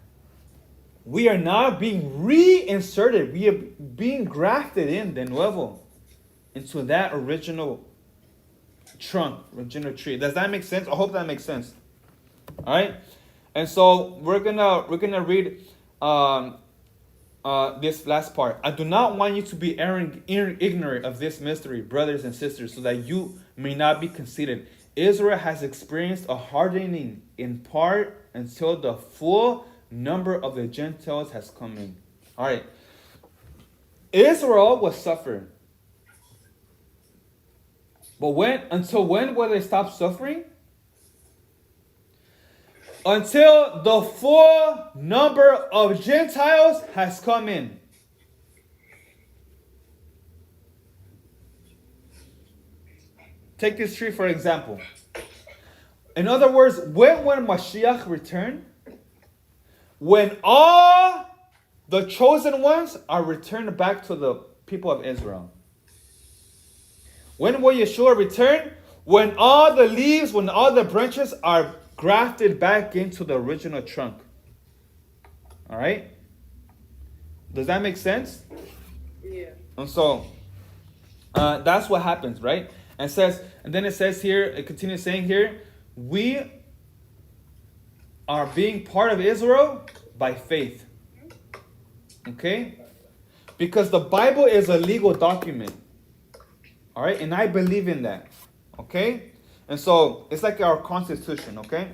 we are now being reinserted. We are being grafted in de nuevo into that original trunk, original tree. Does that make sense? I hope that makes sense. All right, and so we're gonna read this last part. I do not want you to be ignorant of this mystery, brothers and sisters, so that you may not be conceited. Israel has experienced a hardening in part until the full number of the Gentiles has come in. All right. Israel was suffering. But until when will they stop suffering? Until the full number of Gentiles has come in. Take this tree for example. In other words, when will Mashiach return? When all the chosen ones are returned back to the people of Israel. When will Yeshua return? When all the leaves, when all the branches are grafted back into the original trunk. All right? Does that make sense? Yeah. And so, that's what happens, right? And then it says here, it continues saying here, we are being part of Israel by faith. Okay? Because the Bible is a legal document. All right? And I believe in that. Okay? And so it's like our constitution, okay?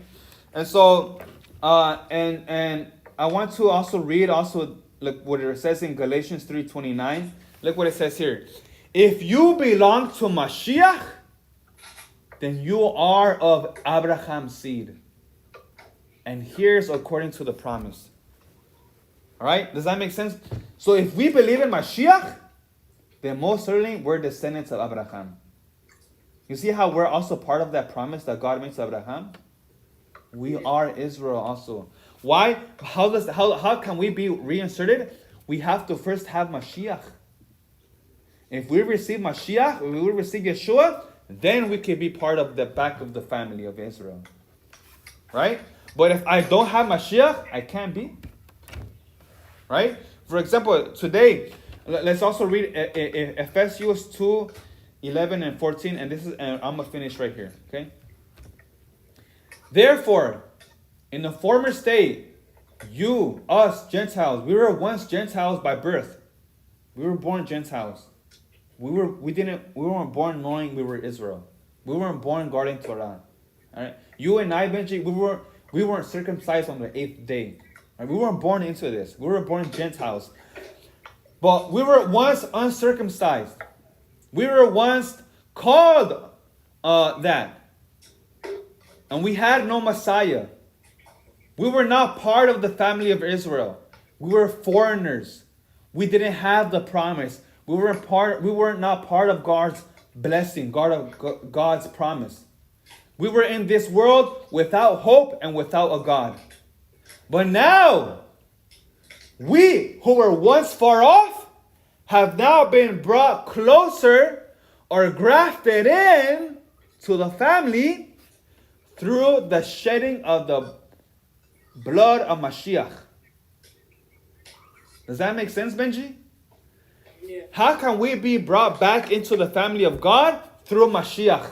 And so and I want to also read look what it says in Galatians 3:29. Look what it says here. If you belong to Mashiach, then you are of Abraham's seed. And here's according to the promise. All right? Does that make sense? So if we believe in Mashiach, then most certainly we're descendants of Abraham. You see how we're also part of that promise that God made to Abraham? We are Israel also. Why? How can we be reinserted? We have to first have Mashiach. If we receive Mashiach, if we receive Yeshua, then we can be part of the back of the family of Israel. Right? But if I don't have Mashiach, I can't be. Right? For example, today, let's also read Ephesians 2:11 and 14, and I'm going to finish right here. Okay? Therefore, in the former state, you, us, Gentiles, we were once Gentiles by birth. We were born Gentiles. We weren't born knowing we were Israel. We weren't born guarding Torah. All right? You and I, Benji, we weren't circumcised on the 8th day. Right? We weren't born into this. We were born Gentiles. But we were once uncircumcised. We were once called that. And we had no Messiah. We were not part of the family of Israel. We were foreigners. We didn't have the promise. We were not part of God's blessing, God's promise. We were in this world without hope and without a God. But now, we who were once far off have now been brought closer or grafted in to the family through the shedding of the blood of Mashiach. Does that make sense, Benji? Yeah. How can we be brought back into the family of God? Through Mashiach.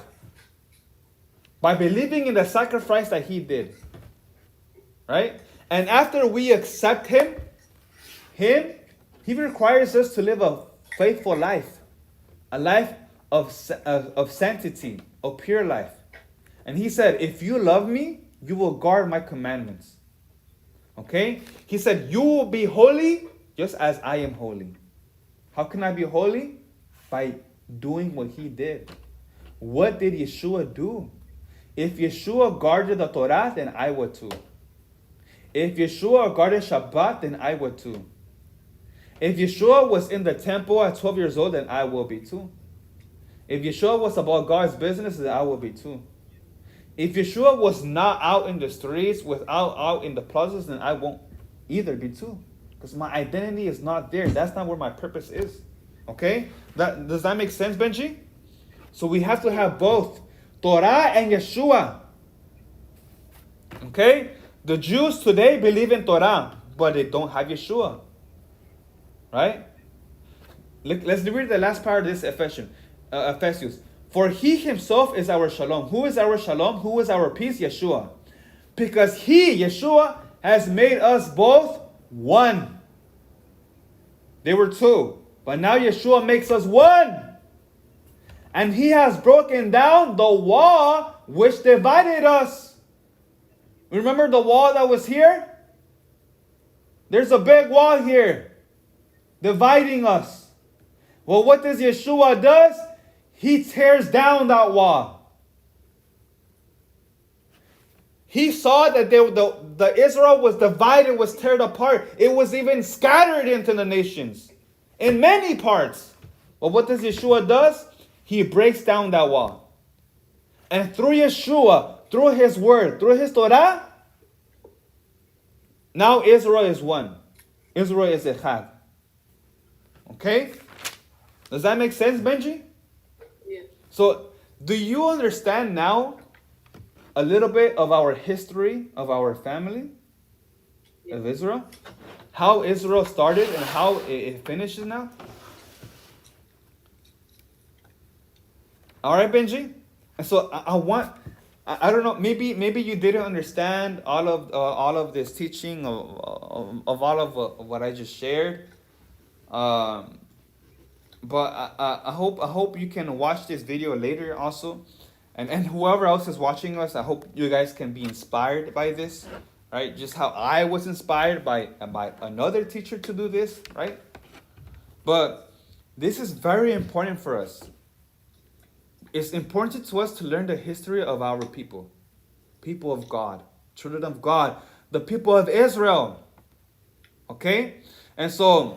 By believing in the sacrifice that he did. Right? And after we accept him, he requires us to live a faithful life. A life of sanctity, a pure life. And he said, if you love me, you will guard my commandments. Okay? He said, you will be holy just as I am holy. How can I be holy? By doing what he did. What did Yeshua do? If Yeshua guarded the Torah, then I would too. If Yeshua guarded Shabbat, then I would too. If Yeshua was in the temple at 12 years old, then I will be too. If Yeshua was about God's business, then I will be too. If Yeshua was not out in the streets, out in the plazas, then I won't either be too. Because my identity is not there. That's not where my purpose is. Okay? Does that make sense, Benji? So we have to have both Torah and Yeshua. Okay? The Jews today believe in Torah, but they don't have Yeshua. Right? Let's read the last part of this Ephesians. For he himself is our shalom. Who is our shalom? Who is our peace? Yeshua. Because he, Yeshua, has made us both one. They were two. But now Yeshua makes us one. And he has broken down the wall which divided us. Remember the wall that was here? There's a big wall here dividing us. Well, what does Yeshua does? He tears down that wall. He saw that the Israel was divided, was torn apart. It was even scattered into the nations in many parts. But what does Yeshua does? He breaks down that wall. And through Yeshua, through his word, through his Torah, now Israel is one. Israel is Echad. Okay? Does that make sense, Benji? Yeah. So, do you understand now a little bit of our history of our family of Israel? How Israel started and how it finishes now? All right, Benji? And so I don't know, maybe you didn't understand all of this teaching of all of what I just shared. But I hope you can watch this video later also. And whoever else is watching us, I hope you guys can be inspired by this, right? Just how I was inspired by another teacher to do this, right? But this is very important for us. It's important to us to learn the history of our people of God, children of God, the people of Israel. Okay? And so,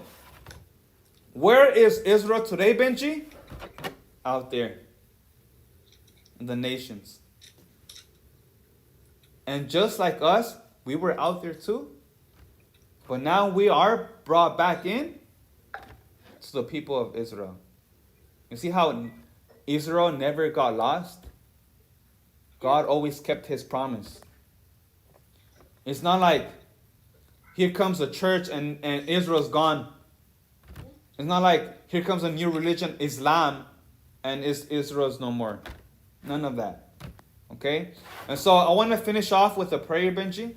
where is Israel today, Benji? Out there. In the nations. And just like us, we were out there too. But now we are brought back in to the people of Israel. You see how Israel never got lost? God always kept his promise. It's not like here comes a church and Israel's gone. It's not like here comes a new religion, Islam, and Israel's no more. None of that. Okay? And so I want to finish off with a prayer, Benji.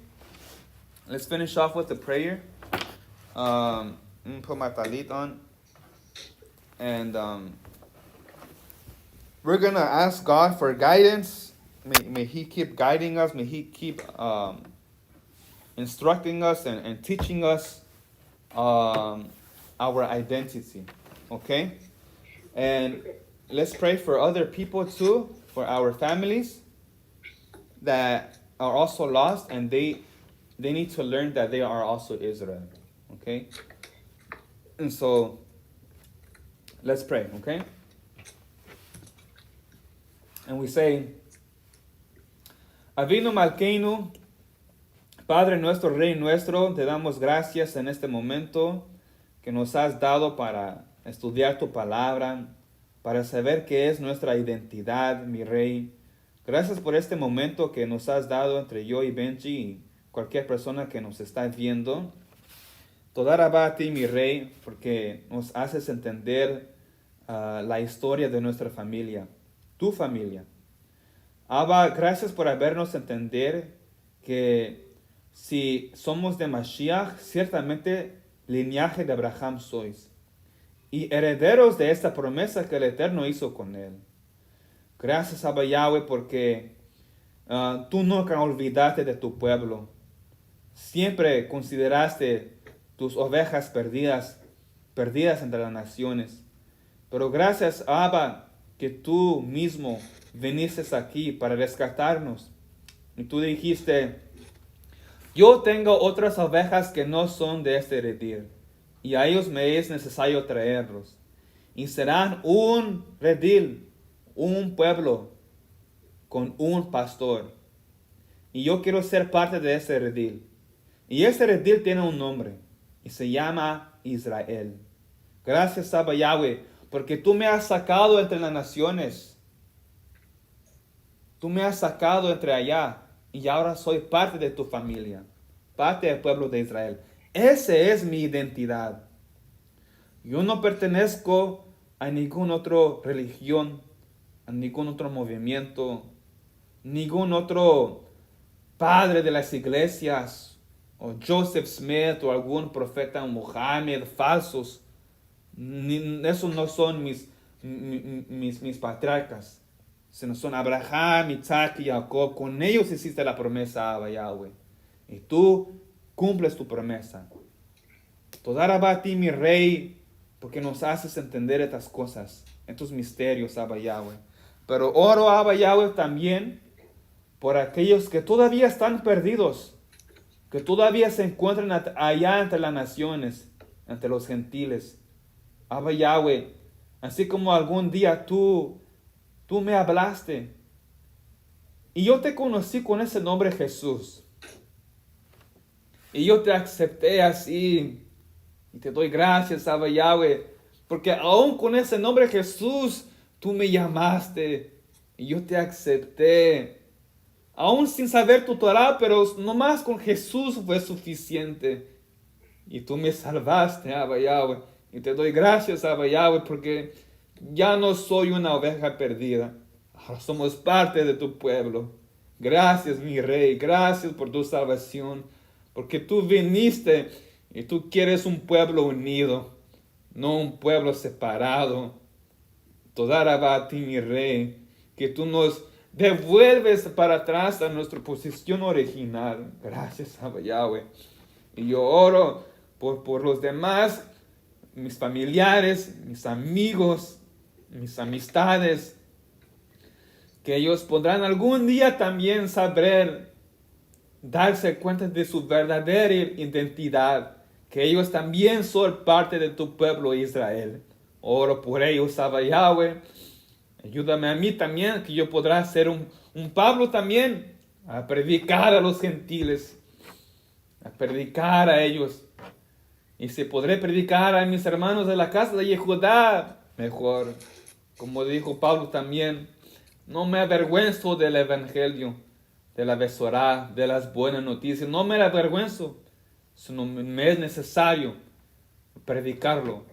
Let's finish off with a prayer. I'm going to put my talit on. And we're going to ask God for guidance. May he keep guiding us. May he keep instructing us and teaching us our identity. Okay? And let's pray for other people too, for our families that are also lost, and they need to learn that they are also Israel. Okay? And so, let's pray, okay? And we say, Avinu Malkeinu, Padre nuestro, Rey nuestro, te damos gracias en este momento que nos has dado para estudiar tu palabra, para saber qué es nuestra identidad, mi Rey. Gracias por este momento que nos has dado entre yo y Benji y cualquier persona que nos está viendo. Toda rabá a ti, mi Rey, porque nos haces entender la historia de nuestra familia, tu familia. Abba, gracias por habernos entender que si somos de Mashiach, ciertamente linaje de Abraham sois, y herederos de esta promesa que el Eterno hizo con él. Gracias, Abba Yahweh, porque tú nunca olvidaste de tu pueblo. Siempre consideraste tus ovejas perdidas entre las naciones. Pero gracias, Abba, que tú mismo viniste aquí para rescatarnos. Y tú dijiste, yo tengo otras ovejas que no son de este redil, y a ellos me es necesario traerlos. Y serán un redil, un pueblo, con un pastor. Y yo quiero ser parte de ese redil. Y ese redil tiene un nombre, y se llama Israel. Gracias, Abba Yahweh, porque tú me has sacado entre las naciones. Tú me has sacado entre allá, y ahora soy parte de tu familia, parte del pueblo de Israel. Esa es mi identidad. Yo no pertenezco a ninguna otra religión, a ningún otro movimiento, ningún otro padre de las iglesias, o Joseph Smith, o algún profeta Muhammad, falsos. Esos no son mis patriarcas, sino son Abraham, Isaac y Jacob. Con ellos hiciste la promesa, Abba Yahweh. Y tú cumples tu promesa. Toda rabá a ti, mi Rey, porque nos haces entender estas cosas, estos misterios, Abba Yahweh. Pero oro, Abba Yahweh, también por aquellos que todavía están perdidos, que todavía se encuentran allá entre las naciones, entre los gentiles. Abba Yahweh, así como algún día tú me hablaste y yo te conocí con ese nombre Jesús. Y yo te acepté así. Y te doy gracias, Abba Yahweh, porque aún con ese nombre Jesús, tú me llamaste y yo te acepté. Aún sin saber tu Torah, pero nomás con Jesús fue suficiente. Y tú me salvaste, Abba Yahweh. Y te doy gracias, Abba Yahweh, porque ya no soy una oveja perdida. Ahora somos parte de tu pueblo. Gracias, mi Rey. Gracias por tu salvación. Porque tú viniste y tú quieres un pueblo unido, no un pueblo separado. Toda alaba a ti, mi Rey, que tú nos devuelves para atrás a nuestra posición original. Gracias, Abba Yahweh. Y yo oro por los demás, mis familiares, mis amigos, mis amistades, que ellos podrán algún día también saber, darse cuenta de su verdadera identidad, que ellos también son parte de tu pueblo Israel. Oro por ellos, Abba Yahweh. Ayúdame a mí también, que yo podrá ser un Pablo también, a predicar a los gentiles, a predicar a ellos. Y si podré predicar a mis hermanos de la casa de Judá, mejor. Como dijo Pablo también, no me avergüenzo del evangelio, de la Besorá, de las buenas noticias. No me avergüenzo, sino me es necesario predicarlo.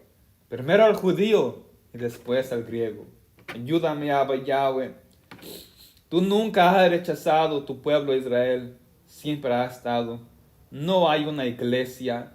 Primero al judío y después al griego. Ayúdame, Abba Yahweh. Tú nunca has rechazado tu pueblo Israel. Siempre has estado. No hay una iglesia,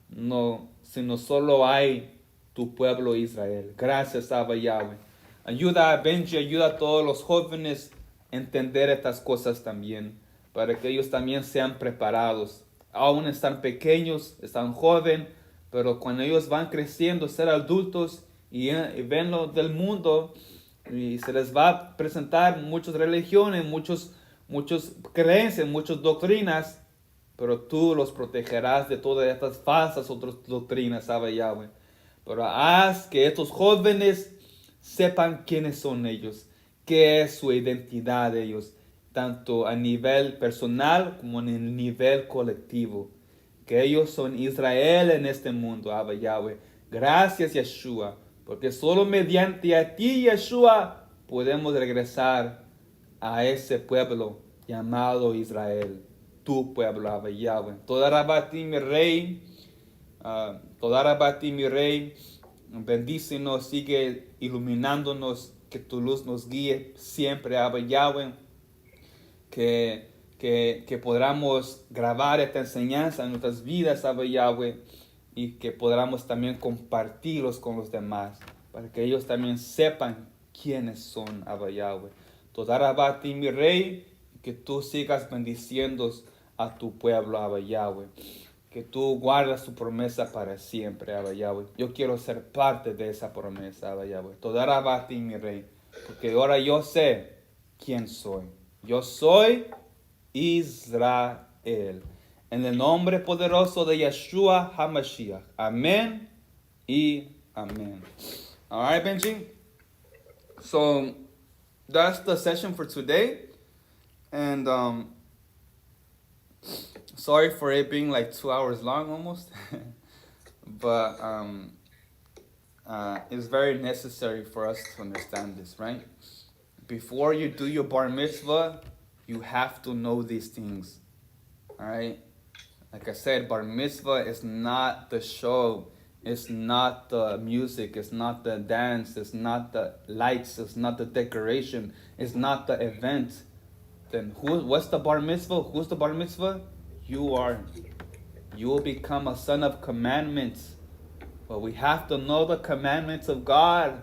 no, sino solo hay tu pueblo Israel. Gracias, Abba Yahweh. Ayuda a Benji, ayuda a todos los jóvenes a entender estas cosas también, para que ellos también sean preparados. Aún están pequeños, están jóvenes, pero cuando ellos van creciendo, ser adultos y ven lo del mundo, y se les va a presentar muchas religiones, muchas creencias, muchas doctrinas, pero tú los protegerás de todas estas falsas otras doctrinas, sabe Yahweh. Pero haz que estos jóvenes sepan quiénes son ellos, qué es su identidad de ellos, tanto a nivel personal como en el nivel colectivo. Que ellos son Israel en este mundo, Abba Yahweh. Gracias, Yeshua, porque solo mediante a ti, Yeshua, podemos regresar a ese pueblo llamado Israel, tu pueblo, Abba Yahweh. Toda alaba a ti, mi Rey. Toda alaba a ti, mi Rey. Bendícenos, sigue iluminándonos, que tu luz nos guíe siempre, Abba Yahweh. Que podamos grabar esta enseñanza en nuestras vidas, Abba Yahweh, y que podamos también compartirlos con los demás, para que ellos también sepan quiénes son, Abba Yahweh. Toda alaba a ti, mi Rey, y que tú sigas bendiciendo a tu pueblo, Abba Yahweh. Que tú guardas tu promesa para siempre, Abba Yahweh. Yo quiero ser parte de esa promesa, Abba Yahweh. Toda alaba a ti, mi Rey, porque ahora yo sé quién soy. Yo soy Israel. En el nombre poderoso de Yeshua HaMashiach. Amén y amén. All right, Benji? So, that's the session for today. And, sorry for it being like 2 hours long almost. But, it's very necessary for us to understand this, right? Before you do your bar mitzvah, you have to know these things. All right? Like I said, bar mitzvah is not the show. It's not the music. It's not the dance. It's not the lights. It's not the decoration. It's not the event. Then what's the bar mitzvah? Who's the bar mitzvah? You are. You will become a son of commandments. But we have to know the commandments of God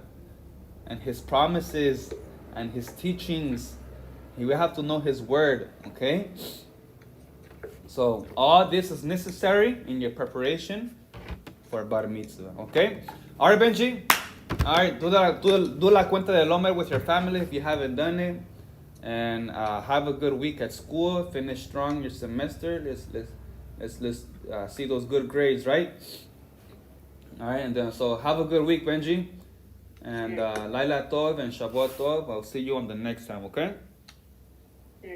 and His promises and His teachings. We have to know His word, okay? So all this is necessary in your preparation for bar mitzvah, okay? All right, Benji. All right, do la cuenta del hombre with your family if you haven't done it, and have a good week at school. Finish strong your semester. Let's see those good grades, right? All right, and then so have a good week, Benji, and Laila Tov and Shavuot Tov. I'll see you on the next time, okay? Yeah.